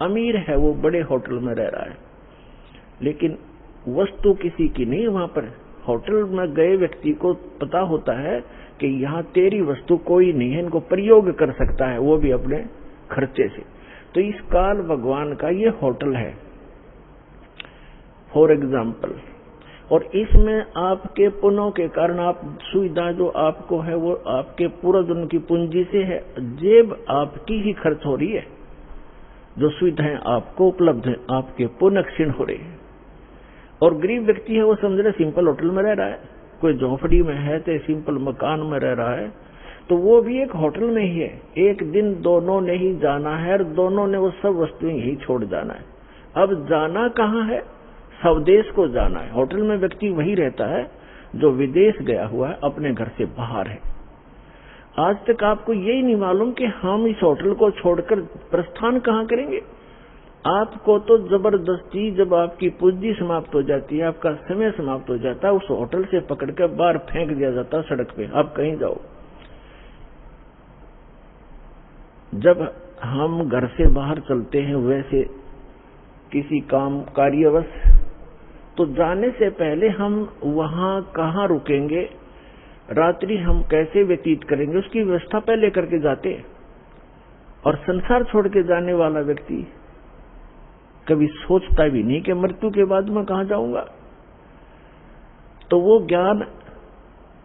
अमीर है वो बड़े होटल में रह रहा है, लेकिन वस्तु किसी की नहीं। वहां पर होटल में गए व्यक्ति को पता होता है कि यहाँ तेरी वस्तु कोई नहीं है, इनको प्रयोग कर सकता है, वो भी अपने खर्चे से। तो इस काल भगवान का ये होटल है फॉर एग्जाम्पल। और इसमें आपके पुण्यों के कारण आप सुविधा जो आपको है वो आपके पूर्व जन्म की पूंजी से है, जेब आपकी ही खर्च हो रही है। जो सुविधाएं आपको उपलब्ध है आपके पुण्य क्षीण हो रहे हैं। और गरीब व्यक्ति है वो समझ रहे सिंपल होटल में रह रहा है, कोई झोपड़ी में है तो सिंपल मकान में रह रहा है, तो वो भी एक होटल में ही है। एक दिन दोनों ने ही जाना है और दोनों ने वो सब वस्तुएं यही छोड़ जाना है। अब जाना कहाँ है? स्वदेश को जाना है। होटल में व्यक्ति वही रहता है जो विदेश गया हुआ है, अपने घर से बाहर है। आज तक आपको यही नहीं मालूम कि हम इस होटल को छोड़कर प्रस्थान कहाँ करेंगे। आपको तो जबरदस्ती जब आपकी पूंजी समाप्त हो जाती है, आपका समय समाप्त हो जाता है, उस होटल से पकड़कर बाहर फेंक दिया जाता है सड़क पे, आप कहीं जाओ। जब हम घर से बाहर चलते हैं वैसे किसी काम कार्यवश, तो जाने से पहले हम वहां कहाँ रुकेंगे, रात्रि हम कैसे व्यतीत करेंगे, उसकी व्यवस्था पहले करके जाते हैं। और संसार छोड़ के जाने वाला व्यक्ति कभी सोचता भी नहीं कि मृत्यु के बाद मैं कहां जाऊंगा। तो वो ज्ञान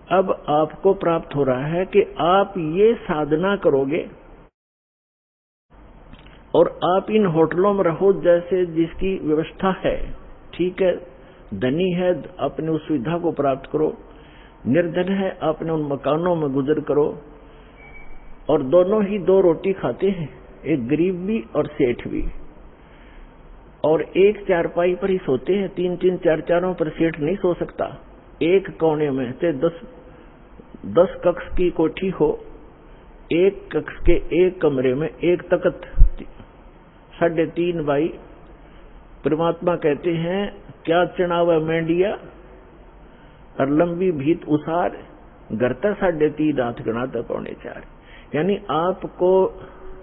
अब आपको प्राप्त हो रहा है कि आप ये साधना करोगे और आप इन होटलों में रहो जैसे जिसकी व्यवस्था है, ठीक है। धनी है अपने उस सुविधा को प्राप्त करो, निर्धन है अपने उन मकानों में गुजर करो। और दोनों ही 2 रोटी खाते हैं, एक गरीब भी और सेठ भी। और एक चारपाई पर ही सोते हैं, 3-3, 4-4 पर सेठ नहीं सो सकता। एक कोने में से 10 कक्ष की कोठी हो, एक कक्ष के एक कमरे में एक तख्त 3.5 बाई। परमात्मा कहते हैं क्या चढ़ावा मेंढिया और लंबी भीत उसार, घरता 3.5 हाथ गणाता 3.25। यानी आपको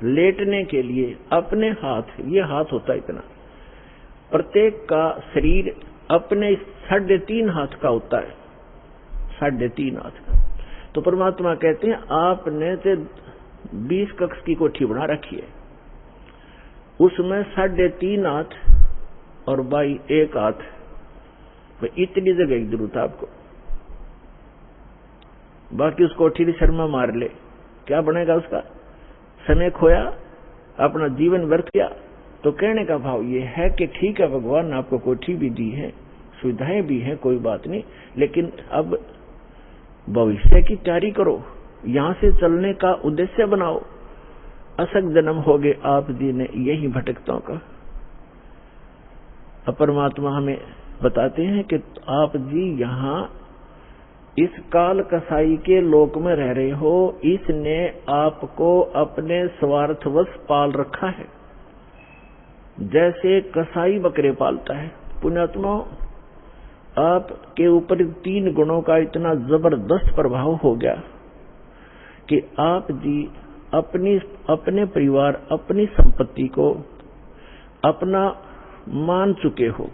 लेटने के लिए अपने हाथ, ये हाथ होता है इतना, प्रत्येक का शरीर अपने 3.5 हाथ का होता है, 3.5 हाथ का। तो परमात्मा कहते हैं आपने से 20 कक्ष की कोठी बना रखी है, उसमें 3.5 हाथ और बाई 1 हाथ, इतनी जगह की जरूरत है आपको। बाकी उस कोठी की शर्मा मार ले, क्या बनेगा उसका? समय खोया, अपना जीवन व्यर्थ किया। तो कहने का भाव ये है कि ठीक है, भगवान ने आपको कोठी भी दी है, सुविधाएं भी हैं, कोई बात नहीं, लेकिन अब भविष्य की तैयारी करो, यहां से चलने का उद्देश्य बनाओ। असक जन्म हो गए आप जी ने यही भटकताओं का। परमात्मा हमें बताते हैं कि आप जी यहाँ इस काल कसाई के लोक में रह रहे हो, इसने आपको अपने स्वार्थवश पाल रखा है। जैसे कसाई बकरे पालता है। पुण्यात्मा, आपके ऊपर 3 गुणों का इतना जबरदस्त प्रभाव हो गया कि आप जी अपने परिवार, अपनी संपत्ति को अपना मान चुके हो,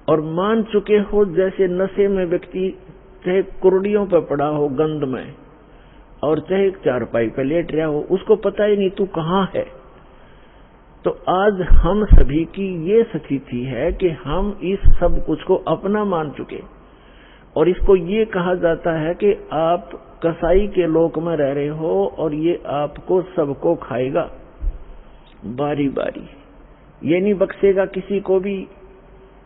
और मान चुके हो जैसे नशे में व्यक्ति चाहे कुर्डियों पर पड़ा हो गंध में, और चाहे चारपाई पर लेट रहा हो, उसको पता ही नहीं तू कहाँ है। तो आज हम सभी की ये स्थिति है कि हम इस सब कुछ को अपना मान चुके, और इसको ये कहा जाता है कि आप कसाई के लोक में रह रहे हो और ये आपको सबको खाएगा बारी बारी। ये नहीं बख्शेगा किसी को भी।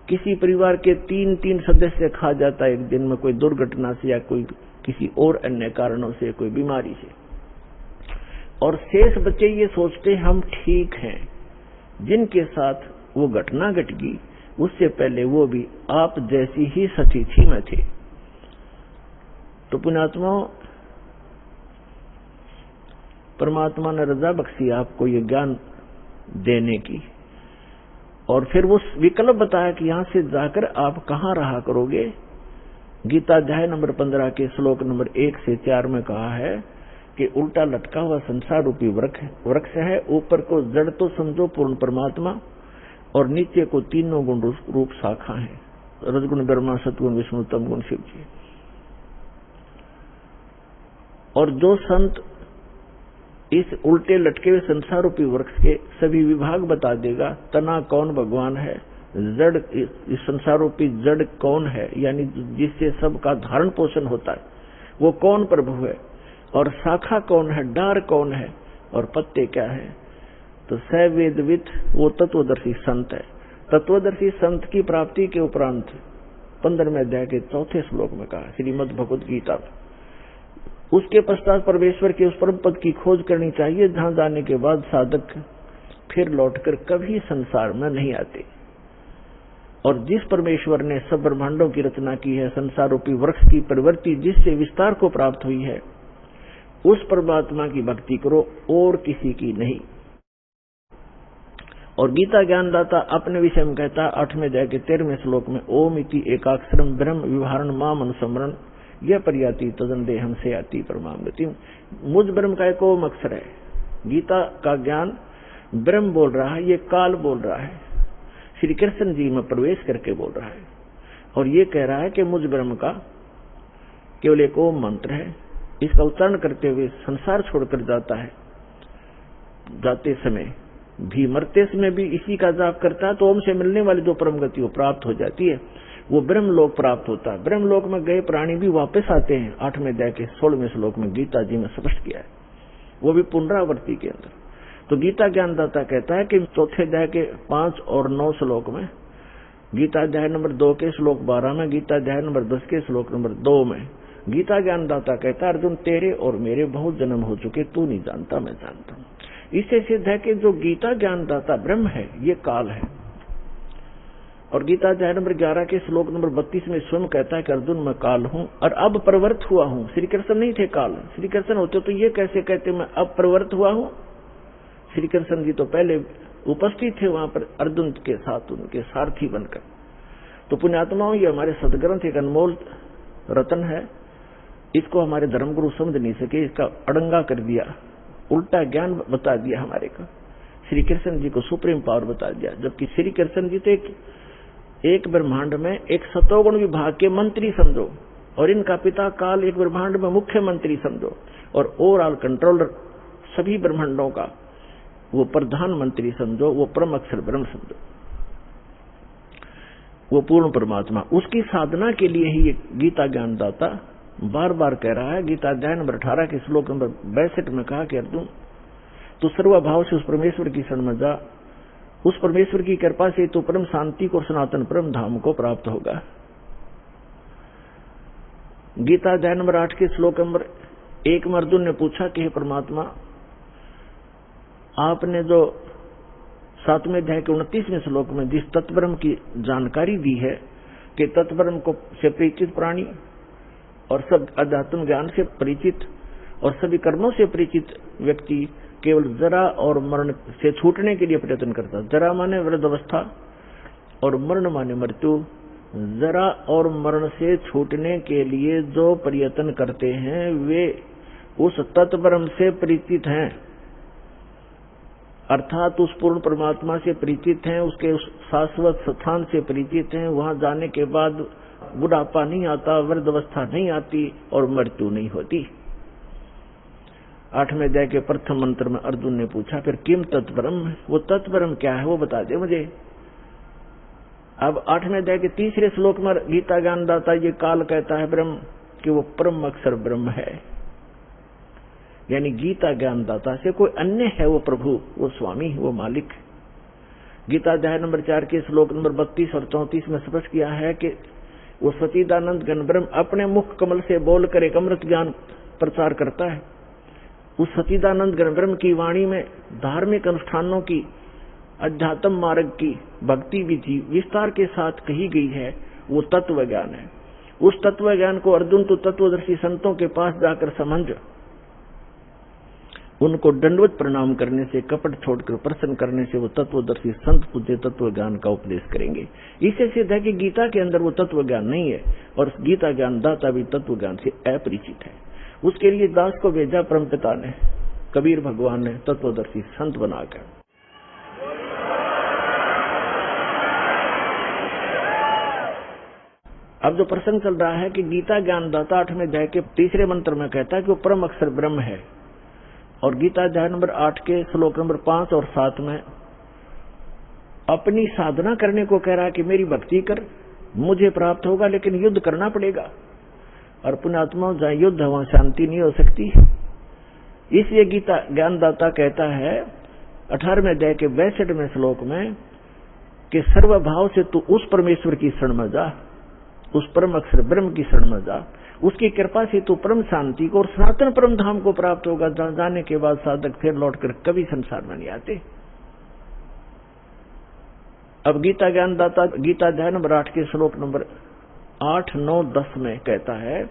किसी परिवार के 3 सदस्य खा जाता है एक दिन में, कोई दुर्घटना से या कोई किसी और अन्य कारणों से, कोई बीमारी से, और शेष बच्चे ये सोचते हम ठीक हैं। जिनके साथ वो घटना घट गई उससे पहले वो भी आप जैसी ही स्थिति में थे। तो पुण्यात्माओं, परमात्मा ने रजा बख्शी आपको ये ज्ञान देने की, और फिर वो विकल्प बताया कि यहां से जाकर आप कहां रहा करोगे। गीता अध्याय नंबर 15 के श्लोक नंबर 1 से 4 में कहा है कि उल्टा लटका हुआ संसार रूपी वृक्ष है। ऊपर को जड़ तो समझो पूर्ण परमात्मा, और नीचे को 3 गुण रूप शाखा है, रजगुण ब्रह्मा, सतगुण विष्णु, तमगुण शिव जी। और जो संत इस उल्टे लटके हुए संसार रूपी वृक्ष के सभी विभाग बता देगा, तना कौन भगवान है, जड़ इस संसार रूपी जड़ कौन है, यानी जिससे सबका धारण पोषण होता है वो कौन प्रभु है, और शाखा कौन है, डार कौन है, और पत्ते क्या है, तो सवेदविद वो तत्वदर्शी संत है। तत्वदर्शी संत की प्राप्ति के उपरांत 15वें अध्याय के 4थे श्लोक में कहा श्रीमद् भगवद गीता में, उसके पश्चात परमेश्वर के उस परम पद की खोज करनी चाहिए जहां जाने के बाद साधक फिर लौटकर कभी संसार में नहीं आते। और जिस परमेश्वर ने सब ब्रह्मांडों की रचना की है, संसार रूपी वृक्ष की प्रवृत्ति जिससे विस्तार को प्राप्त हुई है, उस परमात्मा की भक्ति करो और किसी की नहीं। और गीता ज्ञानदाता अपने विषय में कहता है 8वें अध्याय के 13वें श्लोक में, ओम इति एकाक्षरम ब्रह्म विवहारण माम अनुस्मरण यह पर्याति तदन देहम से आती परमागति। मुझ ब्रह्म का एक ओम अक्षर है। गीता का ज्ञान ब्रह्म बोल रहा है, ये काल बोल रहा है, श्री कृष्ण जी में प्रवेश करके बोल रहा है, और ये कह रहा है कि मुझ ब्रह्म का केवल एक ओम मंत्र है। इसका उच्चारण करते हुए संसार छोड़कर जाता है, जाते समय भी मरते समय भी इसी का जाप करता है, तो ओम से मिलने वाली जो परम गति वो प्राप्त हो जाती है, वो ब्रह्म लोक प्राप्त होता है। ब्रह्म लोक में गए प्राणी भी वापस आते हैं। 8वें अध्याय के 16वें श्लोक में गीता जी में स्पष्ट किया है, वो भी पुनरावृत्ति के अंदर। तो गीता ज्ञानदाता कहता है कि 4थे अध्याय के 5 और 9 श्लोक में, गीता अध्याय नंबर 2 के श्लोक 12 में, गीता अध्याय नंबर 10 के श्लोक नंबर 2 में गीता ज्ञानदाता कहता है, अर्जुन तेरे और मेरे बहुत जन्म हो चुके, तू नहीं जानता मैं जानता हूं। इससे सिद्ध है कि जो गीता ज्ञानदाता ब्रह्म है ये काल है। और गीता अध्याय नंबर 11 के श्लोक नंबर 32 में स्वयं कहता है कि अर्जुन मैं काल हूं और अब प्रवृत्त हुआ हूं। श्री कृष्ण नहीं थे काल, श्री कृष्ण होते तो ये कैसे कहते मैं अब प्रवृत्त हुआ हूं। श्री कृष्ण जी तो पहले उपस्थित थे वहां पर अर्जुन के साथ, उनके सारथी बनकर। तो पुण्यात्माओं, ये हमारे सदग्रंथ एक अनमोल रतन है, इसको हमारे धर्मगुरु समझ नहीं सके, इसका अड़ंगा कर दिया, उल्टा ज्ञान बता दिया हमारे का। श्री कृष्ण जी को सुप्रीम पावर बता दिया, जबकि श्री कृष्ण जी तो एक ब्रह्मांड में एक सतोगुण विभाग के मंत्री समझो, और इनका पिता काल एक ब्रह्मांड में मुख्यमंत्री समझो, और ओवरऑल कंट्रोलर सभी ब्रह्मांडों का वो प्रधानमंत्री समझो, वो परम अक्षर ब्रह्म समझो, वो पूर्ण परमात्मा। उसकी साधना के लिए ही ये गीता ज्ञानदाता बार बार कह रहा है। गीता अध्याय नंबर 18 के श्लोक नंबर 62 में कहा कि अर्जुन तू सर्वभाव से उस परमेश्वर की शरण में जा, उस परमेश्वर की कृपा से तो परम शांति को, सनातन परम धाम को प्राप्त होगा। गीता अध्याय नंबर 8 के श्लोक नंबर 1 में अर्जुन ने पूछा कि हे परमात्मा, आपने जो 7वें अध्याय के 29वें श्लोक में जिस तत्ब्रह्म की जानकारी दी है कि तत्ब्रह्म को से परिचित प्राणी और सब अध्यात्म ज्ञान से परिचित और सभी कर्मों से परिचित व्यक्ति केवल जरा और मरण से छूटने के लिए प्रयत्न करता। जरा माने वृद्धावस्था और मरण माने मृत्यु। जरा और मरण से छूटने के लिए जो प्रयत्न करते हैं वे उस तत्ब्रह्म से परिचित हैं, अर्थात उस पूर्ण परमात्मा से परिचित हैं, उसके शाश्वत स्थान से परिचित हैं। वहां जाने के बाद बुढ़ापा नहीं आता, वृद्धावस्था नहीं आती और मृत्यु नहीं होती। 8वें अध्याय के प्रथम मंत्र में अर्जुन ने पूछा, फिर किम तत्ब्रह्म, वो तत्ब्रह्म क्या है वो बता दे मुझे। अब 8वें अध्याय के 3रे श्लोक में गीता ज्ञानदाता ये काल कहता है ब्रह्म कि वो परम अक्षर ब्रह्म है, यानी गीता ज्ञानदाता से कोई अन्य है वो प्रभु, वो स्वामी, वो मालिक। गीता अध्याय नंबर 4 के श्लोक नंबर 32 और 34 में स्पष्ट किया है कि वो सच्चिदानंद घन ब्रह्म अपने मुख कमल से बोलकर एक अमृत ज्ञान प्रचार करता है। उस सच्चिदानंद घन ब्रह्म की वाणी में धार्मिक अनुष्ठानों की, अध्यात्म मार्ग की, भक्ति विधि विस्तार के साथ कही गई है, वो तत्व ज्ञान है। उस तत्व ज्ञान को अर्जुन तो तत्वदर्शी संतों के पास जाकर समझ, उनको दंडवत प्रणाम करने से, कपट छोड़कर प्रसन्न करने से वो तत्वदर्शी संत तुझे तत्व ज्ञान का उपदेश करेंगे। इससे सिद्ध है कि गीता के अंदर वो तत्व ज्ञान नहीं है और गीता ज्ञान दाता भी तत्व ज्ञान से अपरिचित है। उसके लिए दास को भेजा परमपिता ने, कबीर भगवान ने तत्वदर्शी संत बनाकर। अब जो प्रसंग चल रहा है कि गीता ज्ञानदाता 8वें अध्याय के 3रे मंत्र में कहता है कि वो परम अक्षर ब्रह्म है, और गीता अध्याय नंबर 8 के श्लोक नंबर 5 और 7 में अपनी साधना करने को कह रहा है कि मेरी भक्ति कर, मुझे प्राप्त होगा, लेकिन युद्ध करना पड़ेगा। और पुण्यात्मा जहाँ युद्ध है वहां शांति नहीं हो सकती। इसलिए गीता ज्ञानदाता कहता है 18वें अध्याय के 62वें श्लोक में कि सर्वभाव से तू उस परमेश्वर की शरण में जा, उस परम अक्षर ब्रह्म की शरण में जा, उसकी कृपा से तू परम शांति को और सनातन परम धाम को प्राप्त होगा, जहां जाने के बाद साधक फिर लौटकर कभी संसार में नहीं आते। अब गीता ज्ञानदाता गीता अध्याय नंबर 8 के श्लोक नंबर 8, 9, 10 में कहता है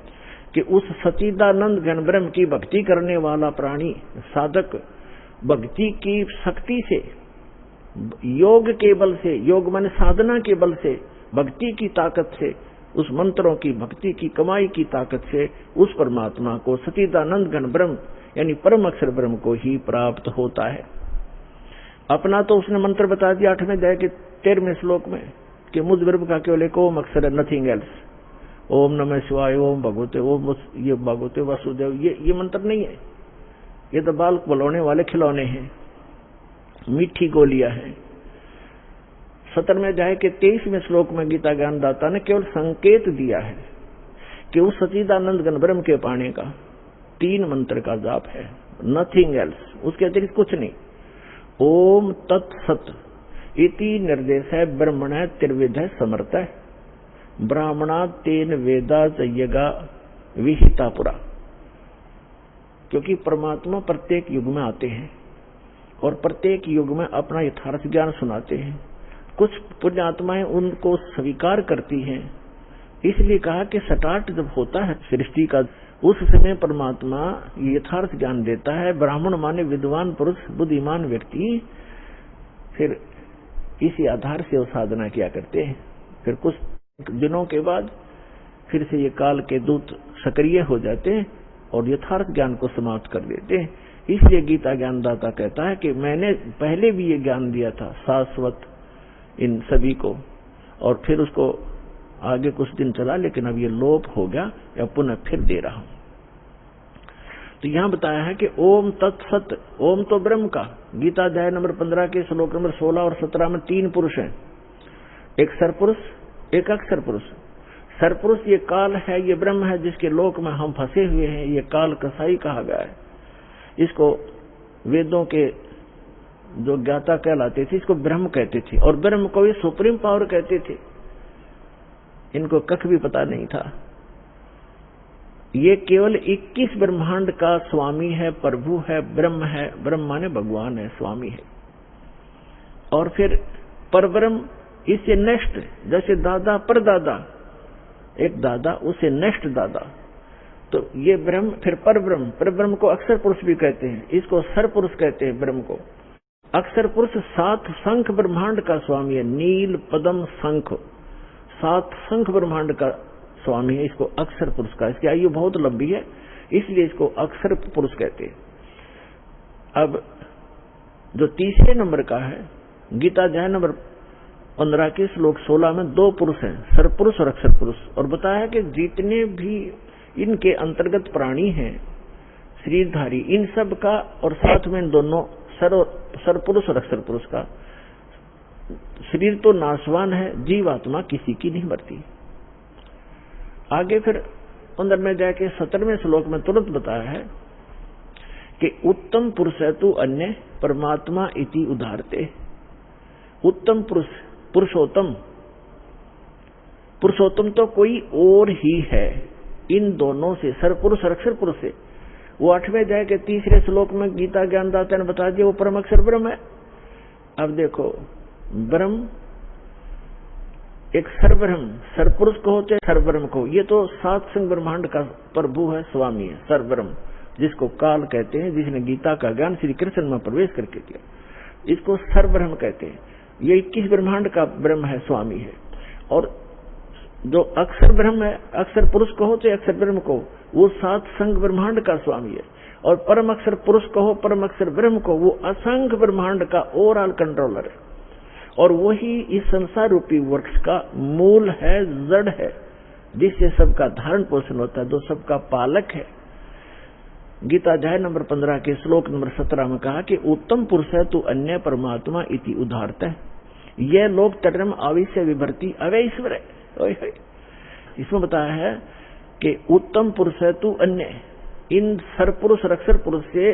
कि उस सच्चिदानंद घन ब्रह्म की भक्ति करने वाला प्राणी साधक भक्ति की शक्ति से, योग के बल से, योग माने साधना के बल से, भक्ति की ताकत से, उस मंत्रों की भक्ति की कमाई की ताकत से उस परमात्मा को सच्चिदानंद घन ब्रह्म यानी परम अक्षर ब्रह्म को ही प्राप्त होता है। अपना तो उसने मंत्र बता दिया 8वें अध्याय के 13वें श्लोक में कि मुझ ब्रह्म का केवल एक ओम अक्षर है, नथिंग एल्स। ओम नमः शिवाय, ओम भगवते, ओम ये भगवते वासुदेव, ये मंत्र नहीं है, ये तो बाल बलौने वाले खिलौने हैं, मीठी गोलियां हैं। 17वें अध्याय के 23वें श्लोक में गीता ज्ञानदाता ने केवल संकेत दिया है कि उस सच्चिदानंद घन ब्रह्म के पाने का 3 मंत्र का जाप है, नथिंग एल्स, उसके अतिरिक्त कुछ नहीं। ओम तत्सत इति निर्देश है ब्रह्मण त्रिविध समर्थ ब्राह्मणा तेन वेदा जयगा विहिता पुरा, क्योंकि परमात्मा प्रत्येक युग में आते हैं और प्रत्येक युग में अपना यथार्थ ज्ञान सुनाते हैं। कुछ पुण्यात्माएं उनको स्वीकार करती हैं, इसलिए कहा कि स्टार्ट जब होता है सृष्टि का उस समय परमात्मा यथार्थ ज्ञान देता है। ब्राह्मण माने विद्वान पुरुष, बुद्धिमान व्यक्ति, फिर इसी आधार से वो साधना किया करते हैं। फिर कुछ दिनों के बाद फिर से ये काल के दूत सक्रिय हो जाते हैं और यथार्थ ज्ञान को समाप्त कर देते हैं। इसलिए गीता ज्ञानदाता कहता है कि मैंने पहले भी ये ज्ञान दिया था शाश्वत इन सभी को, और फिर उसको आगे कुछ दिन चला, लेकिन अब ये लोप हो गया, या पुनः फिर दे रहा हूं। तो यहां बताया है कि ओम तत्सत, ओम तो ब्रह्म का। गीता अध्याय नंबर 15 के श्लोक नंबर 16 और 17 में 3 पुरुष हैं, एक सरपुरुष, एक अक्षर पुरुष। सरपुरुष ये काल है, ये ब्रह्म है जिसके लोक में हम फंसे हुए हैं। ये काल कसाई कहा गया है, इसको वेदों के जो ज्ञाता कहलाते थे इसको ब्रह्म कहते थे, और ब्रह्म को ये सुप्रीम पावर कहते थे। इनको कख भी पता नहीं था। ये केवल 21 ब्रह्मांड का स्वामी है, प्रभु है, ब्रह्म है। ब्रह्म माने भगवान है, स्वामी है। और फिर परब्रह्म इससे नेक्स्ट, जैसे दादा परदादा, एक दादा उससे नेक्स्ट दादा, तो ये ब्रह्म, फिर पर ब्रह्म को अक्षर पुरुष भी कहते हैं, इसको सर पुरुष कहते हैं ब्रह्म को। अक्षर पुरुष 7 शंख ब्रह्मांड का स्वामी है, नील पद्म शंख, 7 शंख ब्रह्मांड का स्वामी है, इसको अक्षर पुरुष का। इसकी आयु बहुत लंबी है, इसलिए इसको अक्षर पुरुष कहते हैं। अब जो तीसरे नंबर का है, गीता अध्याय नंबर 15 के श्लोक 16 में 2 पुरुष हैं, सरपुरुष और अक्षर पुरुष, और बताया कि जितने भी इनके अंतर्गत प्राणी हैं शरीरधारी, इन सब का, और साथ में दोनों सरपुरुष और अक्षर पुरुष का शरीर तो नाशवान है, जीवात्मा किसी की नहीं मरती। आगे फिर 15 में जाके 17वें श्लोक में तुरंत बताया है कि उत्तम पुरुष है तू अन्य परमात्मा इति उदाहरते। उत्तम पुरुष, पुरुषोत्तम तो कोई और ही है इन दोनों से, सरपुरुष और अक्षर पुरुष से। वो 8वें अध्याय के 3रे श्लोक में गीता ज्ञानदाता ने बता दिया वो परम अक्षर ब्रह्म है। अब देखो, ब्रह्म एक सरब्रह्म, सरपुरुष को चाहे सरब्रह्म को, ये तो 7 संग ब्रह्मांड का प्रभु है, स्वामी है, सरब्रह्म, जिसको काल कहते हैं, जिसने गीता का ज्ञान श्री कृष्ण में प्रवेश करके किया, इसको सरब्रह्म कहते हैं। ये 21 ब्रह्मांड का ब्रह्म है, स्वामी है। और जो अक्षर ब्रह्म है, अक्षर पुरुष कहो चाहे अक्षर ब्रह्म को, वो 7 संग ब्रह्मांड का स्वामी है। और परम अक्षर पुरुष कहो, परम अक्षर ब्रह्म को, वो असंख्य ब्रह्मांड का ओवरऑल कंट्रोलर है। और वही इस संसार रूपी वृक्ष का मूल है, जड़ है, जिससे सबका धारण पोषण होता है, जो सबका पालक है। गीता अध्याय नंबर 15 के श्लोक नंबर 17 में कहा कि उत्तम पुरुष है तू अन्य परमात्मा इति उदाहरत है। यह लोग तटरम आविश्य विभर्ति अवय ईश्वर है। इसमें बताया है कि उत्तम पुरुष है तू अन्य, इन सरपुरुष और अक्षर पुरुष से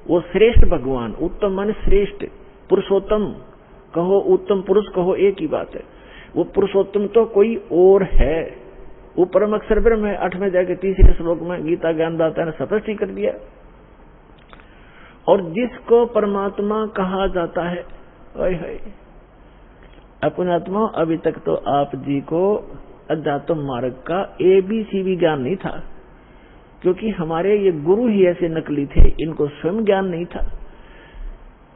वो श्रेष्ठ भगवान, उत्तम माने श्रेष्ठ, पुरुषोत्तम कहो उत्तम पुरुष कहो एक ही बात है। वो पुरुषोत्तम तो कोई और है, वो परम अक्षर ब्रह्म है। 8वें जाके 3रे श्लोक में गीता ज्ञानदाता ने स्पष्ट ही कर दिया। और जिसको परमात्मा कहा जाता है, अपने आत्मा, अभी तक तो आप जी को अध्यात्म मार्ग का ABC भी ज्ञान नहीं था, क्योंकि हमारे ये गुरु ही ऐसे नकली थे, इनको स्वयं ज्ञान नहीं था।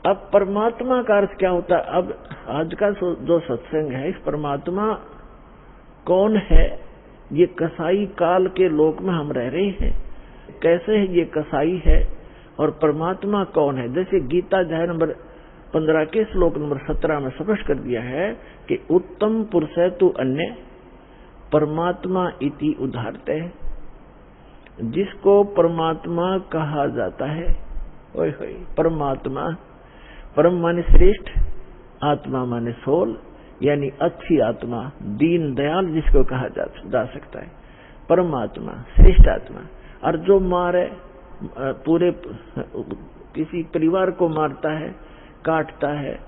अब परमात्मा का अर्थ क्या होता है? अब आज का जो सत्संग है, इस परमात्मा कौन है? ये कसाई काल के लोक में हम रह रहे हैं, कैसे है ये कसाई है और परमात्मा कौन है? जैसे गीता अध्याय नंबर 15 के श्लोक नंबर 17 में स्पष्ट कर दिया है कि उत्तम पुरुष है तू अन्य परमात्मा इति उदाहरत है। जिसको परमात्मा कहा जाता है, ओए होए, परमात्मा, परम माने श्रेष्ठ, आत्मा माने सोल, यानी अच्छी आत्मा, दीन दयाल जिसको कहा जा सकता है, परमात्मा, श्रेष्ठ आत्मा। और जो मारे, पूरे किसी परिवार को मारता है, काटता है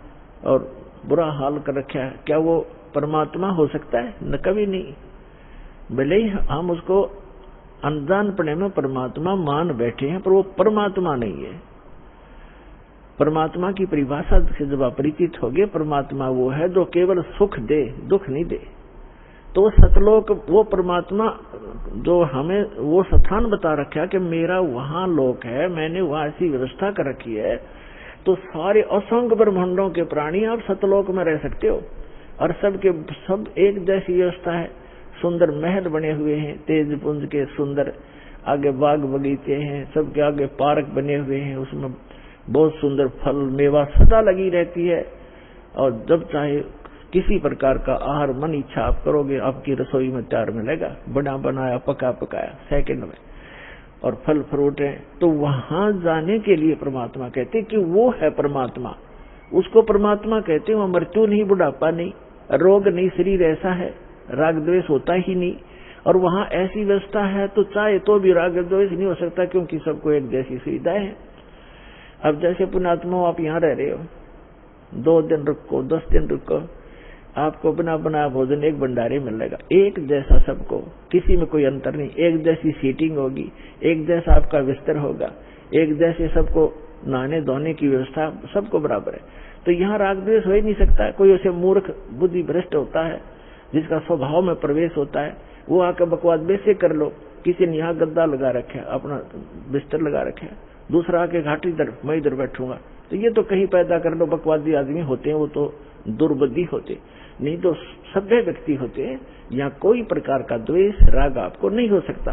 और बुरा हाल कर रखा है, क्या वो परमात्मा हो सकता है? न कभी नहीं। भले ही हम उसको अनजानपने में परमात्मा मान बैठे हैं, पर वो परमात्मा नहीं है। परमात्मा की परिभाषा से जब आप परिचित होगे, परमात्मा वो है जो केवल सुख दे, दुख नहीं दे। तो सतलोक, वो परमात्मा जो हमें वो स्थान बता रखा है कि मेरा वहां लोक है, मैंने वहां ऐसी व्यवस्था कर रखी है, तो सारे असंख्य ब्रह्मांडों के प्राणी आप सतलोक में रह सकते हो। और सबके सब एक जैसी व्यवस्था है, सुंदर महल बने हुए हैं, तेज पुंज के सुंदर, आगे बाग बगीचे हैं, सबके आगे पार्क बने हुए हैं, उसमें बहुत सुंदर फल मेवा सदा लगी रहती है। और जब चाहे किसी प्रकार का आहार मन इच्छा आप करोगे, आपकी रसोई में तैयार मिलेगा, बना बनाया पका पकाया सेकंड में, और फल फ्रूट है। तो वहां जाने के लिए परमात्मा कहते कि वो है परमात्मा, उसको परमात्मा कहते हैं। वो मृत्यु नहीं, बुढ़ापा नहीं, रोग नहीं, शरीर ऐसा है, राग द्वेष होता ही नहीं। और वहां ऐसी व्यवस्था है तो चाहे तो भी राग द्वेष नहीं हो सकता, क्योंकि सबको एक जैसी सुविधाएं है। अब जैसे पुण्यात्मा आप यहाँ रह रहे हो, 2 दिन रुको, 10 दिन रुको, आपको बना बनाया भोजन एक भंडारे मिलेगा, एक जैसा सबको, किसी में कोई अंतर नहीं, एक जैसी सीटिंग होगी, एक जैसा आपका बिस्तर होगा, एक जैसे सबको नहाने धोने की व्यवस्था सबको बराबर है। तो यहाँ राग द्वेष हो ही नहीं सकता। कोई ऐसे मूर्ख बुद्धि भ्रष्ट होता है जिसका स्वभाव में प्रवेश होता है, वो आकर बकवास वैसे कर लो, किसी ने यहाँ गद्दा लगा रखा है, अपना बिस्तर लगा रखा है, दूसरा आके घाटी इधर, मैं इधर बैठूंगा, तो ये तो कहीं पैदा कर लो, बकवादी आदमी होते हैं, वो तो दुर्बुद्धि होते, नहीं तो सभ्य व्यक्ति होते हैं। यहाँ कोई प्रकार का द्वेष राग आपको नहीं हो सकता,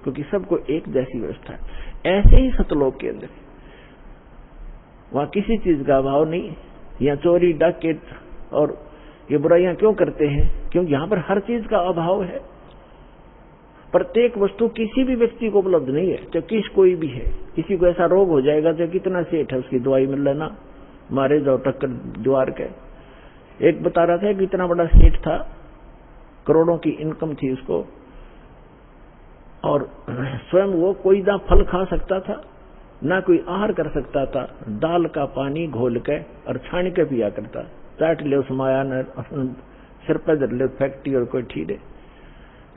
क्योंकि सबको एक जैसी व्यवस्था है। ऐसे ही सतलोक के अंदर वहाँ किसी चीज का अभाव नहीं। यहाँ चोरी डाकैत और ये बुराइयां क्यों करते हैं? क्योंकि यहाँ पर हर चीज का अभाव है। प्रत्येक वस्तु किसी भी व्यक्ति को उपलब्ध नहीं है, चाहे कोई भी है। किसी को ऐसा रोग हो जाएगा तो कितना सेठ है, उसकी दवाई मिल लेना, मारे जाओ टक्कर दीवार के। एक बता रहा था कि इतना बड़ा सेठ था, करोड़ों की इनकम थी उसको, और स्वयं वो कोई ना फल खा सकता था, ना कोई आहार कर सकता था, दाल का पानी घोल के और छान के पिया करता। चाट ले उस माया न सिर पर धर ले फैक्ट्री और कोई ठीरे।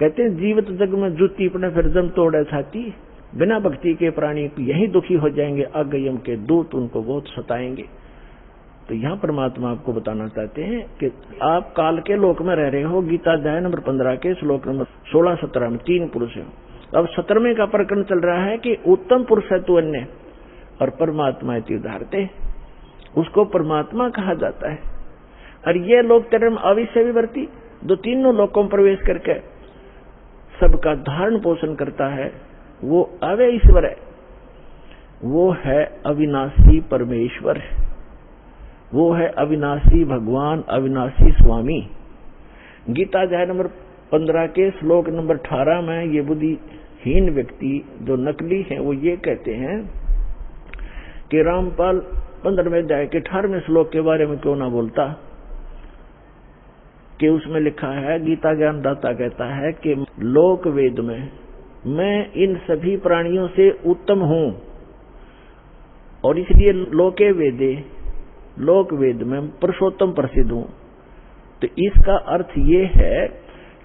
कहते हैं जीवित जग में जूती अपने फिर जम तोड़े छाती, बिना भक्ति के प्राणी यही दुखी हो जाएंगे, अगयम के दूत उनको बहुत सताएंगे। तो यहाँ परमात्मा आपको बताना चाहते हैं कि आप काल के लोक में रह रहे हो। गीता अध्याय नंबर 15 के श्लोक नंबर 16-17 में 3 पुरुष है। अब 17वें का प्रकरण चल रहा है कि उत्तम पुरुष है तू अन्य और परमात्मा इति उदाहरते, उसको परमात्मा कहा जाता है। और ये लोग term अविश्य विवर्ती, जो तीनों लोकों में प्रवेश करके सबका धारण पोषण करता है, वो अव्यय ईश्वर है, वो है अविनाशी परमेश्वर, वो है अविनाशी भगवान, अविनाशी स्वामी। गीता अध्याय नंबर 15 के श्लोक नंबर 18 में ये बुद्धिहीन व्यक्ति जो नकली है वो ये कहते हैं कि रामपाल 15वें अध्याय के 18वें श्लोक के बारे में क्यों ना बोलता, कि उसमें लिखा है, गीता ज्ञान दाता कहता है कि लोक वेद में मैं इन सभी प्राणियों से उत्तम हूं, और इसलिए लोके वेदे, लोक वेद में पुरुषोत्तम प्रसिद्ध हूं। तो इसका अर्थ ये है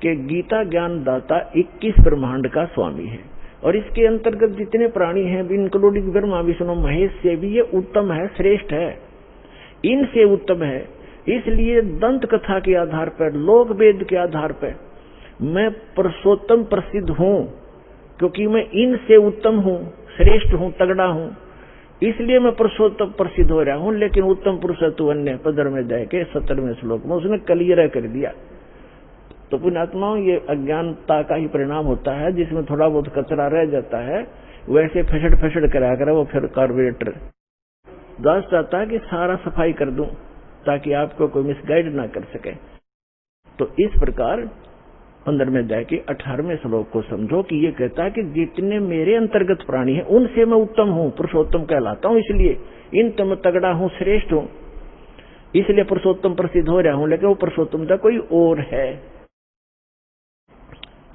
कि गीता ज्ञान दाता 21 ब्रह्मांड का स्वामी है, और इसके अंतर्गत जितने प्राणी हैं, इंक्लूडिंग ब्रह्मा विष्णु महेश से भी ये उत्तम है, श्रेष्ठ है, इनसे उत्तम है। इसलिए दंत कथा के आधार पर, लोक वेद के आधार पर मैं पुरुषोत्तम प्रसिद्ध हूं, क्योंकि मैं इनसे उत्तम हूं, श्रेष्ठ हूं, तगड़ा हूं, इसलिए मैं पुरुषोत्तम प्रसिद्ध हो रहा हूं। लेकिन उत्तम पुरुष तू अन्य 15वें अध्याय के 17वें श्लोक में उसने क्लियर कर दिया। तो पुण्यात्माओं, ये अज्ञानता का ही परिणाम होता है, जिसमें थोड़ा बहुत कचरा रह जाता है, वैसे फसड़ करा कर वो फिर कार्बोरेटर दास चाहता है कि सारा सफाई कर दूं ताकि आपको कोई मिसगाइड ना कर सके। तो इस प्रकार 15वें अध्याय के 18वें श्लोक को समझो कि ये कहता है कि जितने मेरे अंतर्गत प्राणी हैं उनसे मैं उत्तम हूं, पुरुषोत्तम कहलाता हूं, इसलिए इन तम तगड़ा हूं, श्रेष्ठ हूं, इसलिए पुरुषोत्तम प्रसिद्ध हो रहा हूं। लेकिन वो पुरुषोत्तमता कोई और है।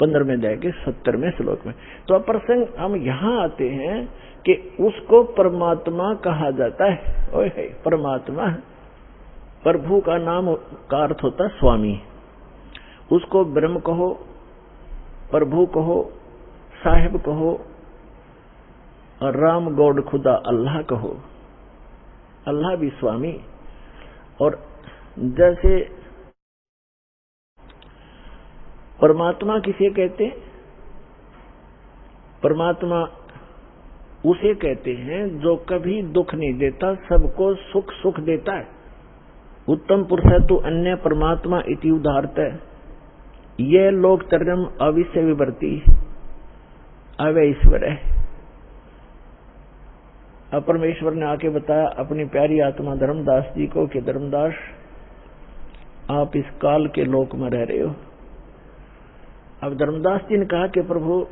15वें अध्याय के 17वें श्लोक में तो अब प्रसंग हम यहाँ आते हैं कि उसको परमात्मा कहा जाता है। ओए परमात्मा, प्रभु का नाम का अर्थ होता है स्वामी। उसको ब्रह्म कहो, प्रभु कहो, साहिब कहो, और राम गॉड खुदा अल्लाह कहो। अल्लाह भी स्वामी। और जैसे परमात्मा किसे कहते हैं? परमात्मा उसे कहते हैं जो कभी दुख नहीं देता, सबको सुख सुख देता है। उत्तम पुरुष है तो अन्य परमात्मा इति उदाहरते। ये लोक तरम अविश्य विवर्ती, अव्यय ईश्वर है। अब परमेश्वर ने आके बताया अपनी प्यारी आत्मा धर्मदास जी को कि धर्मदास, आप इस काल के लोक में रह रहे हो। अब धर्मदास जी ने कहा कि प्रभु,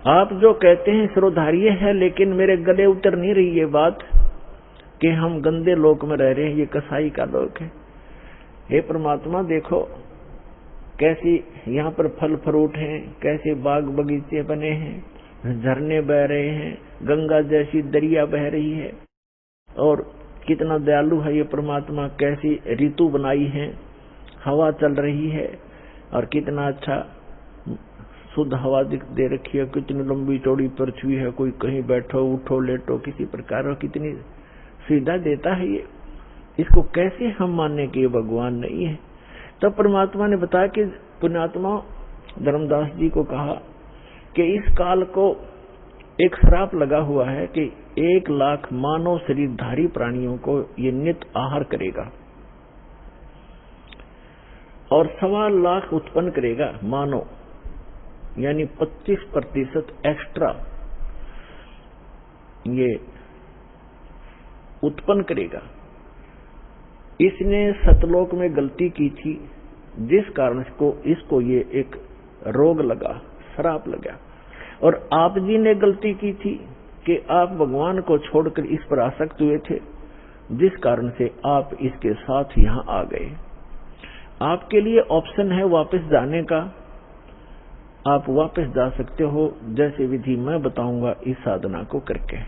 आप जो कहते हैं सिरोधार्य है, लेकिन मेरे गले उतर नहीं रही ये बात कि हम गंदे लोक में रह रहे हैं, ये कसाई का लोक है। हे परमात्मा, देखो कैसी यहाँ पर फल फ्रूट हैं, कैसे बाग बगीचे बने हैं, झरने बह रहे हैं, गंगा जैसी दरिया बह रही है, और कितना दयालु है ये परमात्मा। कैसी ऋतु बनाई है, हवा चल रही है, और कितना अच्छा शुद्ध हवा दे रखी है। कितनी लंबी चौड़ी पृथ्वी है, कोई कहीं बैठो उठो लेटो किसी प्रकार, और कितनी सुविधा देता है ये। इसको कैसे हम माने कि ये भगवान नहीं है? तब परमात्मा ने बताया कि पुण्यात्मा, धर्मदास जी को कहा कि इस काल को एक श्राप लगा हुआ है कि 1 लाख मानव शरीरधारी प्राणियों को ये नित आहार करेगा और 1.25 लाख उत्पन्न करेगा मानव, यानी 25% एक्स्ट्रा ये उत्पन्न करेगा। इसने सतलोक में गलती की थी, जिस कारण इसको ये एक रोग लगा, श्राप लगा। और आप जी ने गलती की थी कि आप भगवान को छोड़कर इस पर आसक्त हुए थे, जिस कारण से आप इसके साथ यहां आ गए। आपके लिए ऑप्शन है वापस जाने का, आप वापस जा सकते हो, जैसे विधि मैं बताऊंगा इस साधना को करके।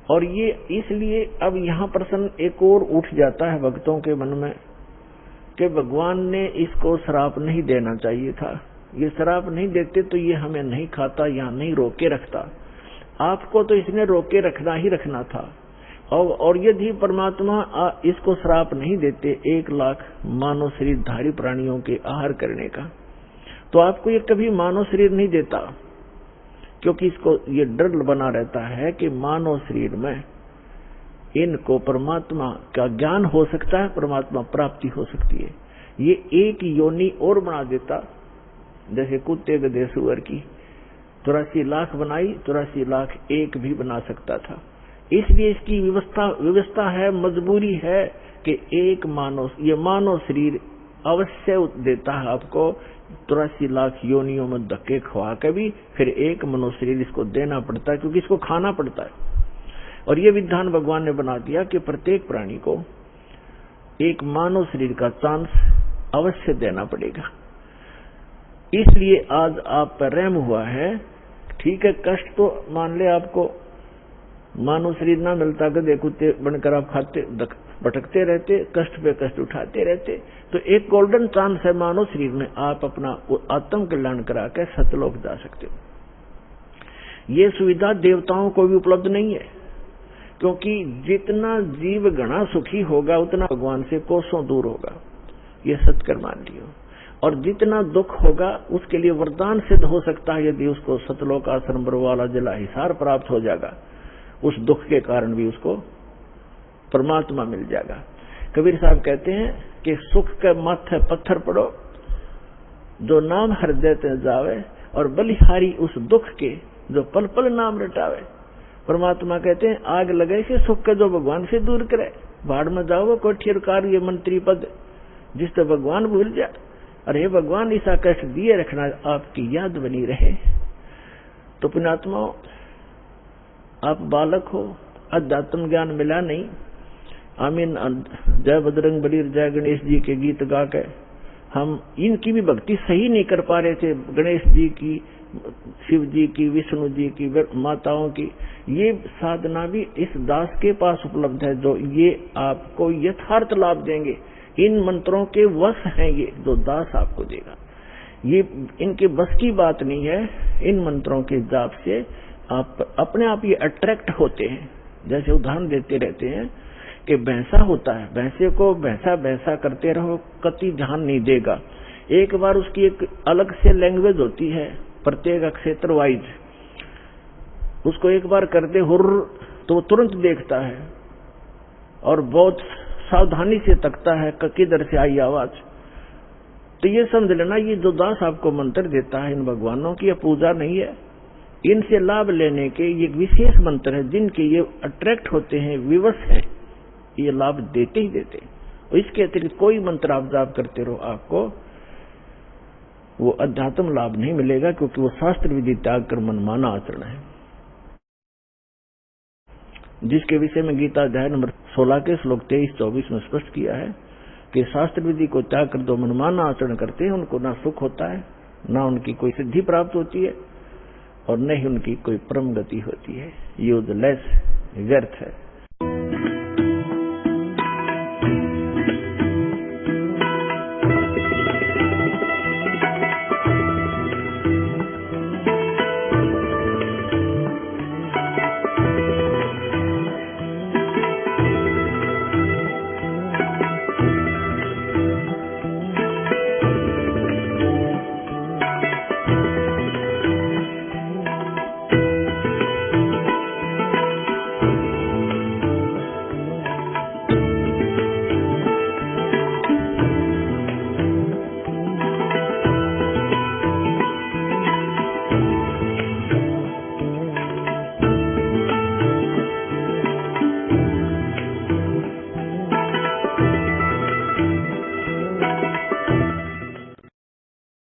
और ये इसलिए अब यहां प्रश्न एक और उठ जाता है भक्तों के मन में कि भगवान ने इसको श्राप नहीं देना चाहिए था। ये श्राप नहीं देते तो ये हमें नहीं खाता या नहीं रोके रखता। आपको तो इसने रोके रखना ही रखना था। और यदि परमात्मा इसको श्राप नहीं देते 1 लाख मानव शरीरधारी प्राणियों के आहार करने का, तो आपको ये कभी मानव शरीर नहीं देता, क्योंकि इसको ये डर बना रहता है कि मानव शरीर में इनको परमात्मा का ज्ञान हो सकता है, परमात्मा प्राप्ति हो सकती है। ये एक योनि और बना देता, जैसे कुत्ते गधे सुअर की 84 लाख बनाई, 84 लाख एक भी बना सकता था। इसलिए इसकी व्यवस्था है, मजबूरी है कि एक ये मानव शरीर अवश्य देता है आपको। 83 लाख योनियों में धक्के खवा के भी फिर एक मनुष्य शरीर इसको देना पड़ता है, क्योंकि इसको खाना पड़ता है। और ये विधान भगवान ने बना दिया कि प्रत्येक प्राणी को एक मानव शरीर का चांस अवश्य देना पड़ेगा। इसलिए आज आप पर रहम हुआ है। ठीक है, कष्ट तो मान ले आपको मानव शरीर ना मिलता, गधे कुत्ते बनकर आप खाते भटकते रहते, कष्ट पे कष्ट उठाते रहते, तो एक गोल्डन चांस है मानव शरीर में, आप अपना आत्म कल्याण करा के सतलोक जा सकते हो। ये सुविधा देवताओं को भी उपलब्ध नहीं है, क्योंकि जितना जीव घना सुखी होगा उतना भगवान से कोसों दूर होगा। ये सत्कर मान लियो। और जितना दुख होगा उसके लिए वरदान सिद्ध हो सकता है, यदि उसको सतलोक आश्रम बरवाला जिला हिसार प्राप्त हो जाएगा, उस दुख के कारण भी उसको परमात्मा मिल जाएगा। कबीर साहब कहते हैं कि सुख के माथे पत्थर पड़ो, जो नाम हृदय ते जावे, और बलिहारी उस दुख के जो पल पल नाम रटावे। परमात्मा कहते हैं आग लगे से सुख के जो भगवान से दूर करे। भाड़ में जाओ कोठियर कार्य मंत्री पद, जिससे भगवान भूल जाए। अरे भगवान ऐसा कष्ट दिए रखना, आपकी याद बनी रहे। तो पुण्यात्माओं, आप बालक हो, अध्यात्म ज्ञान मिला नहीं। आमीन, जय बजरंग बली, जय गणेश जी के गीत गा के हम इनकी भी भक्ति सही नहीं कर पा रहे थे। गणेश जी की, शिव जी की, विष्णु जी की, माताओं की, ये साधना भी इस दास के पास उपलब्ध है, जो ये आपको यथार्थ लाभ देंगे। इन मंत्रों के वश हैं ये, जो दास आपको देगा। ये इनके बस की बात नहीं है। इन मंत्रों के जाप से आप अपने आप ये अट्रैक्ट होते हैं। जैसे उदाहरण देते रहते हैं कि भैंसा होता है, भैंसे को भैंसा भैंसा करते रहो, कति ध्यान नहीं देगा। एक बार उसकी एक अलग से लैंग्वेज होती है, प्रत्येक क्षेत्र वाइज। उसको एक बार करते हुर्र तो वो तुरंत देखता है और बहुत सावधानी से तकता है किधर से आई आवाज। तो ये समझ लेना, ये जो दास आपको मंत्र देता है इन भगवानों की, यह पूजा नहीं है। इनसे लाभ लेने के ये विशेष मंत्र है, जिनके ये अट्रैक्ट होते हैं, विवश हैं, ये लाभ देते ही देते। और इसके अतिरिक्त कोई मंत्र आप जाप करते रहो, आपको वो अध्यात्म लाभ नहीं मिलेगा, क्योंकि वो शास्त्र विधि त्याग कर मनमाना आचरण है, जिसके विषय में गीता अध्याय नंबर 16 के श्लोक 23-24 में स्पष्ट किया है कि शास्त्र विधि को त्याग कर दो मनमाना आचरण करते हैं, उनको ना सुख होता है, ना उनकी कोई सिद्धि प्राप्त होती है, और न ही उनकी कोई परम गति होती है। यूजलेस, व्यर्थ है।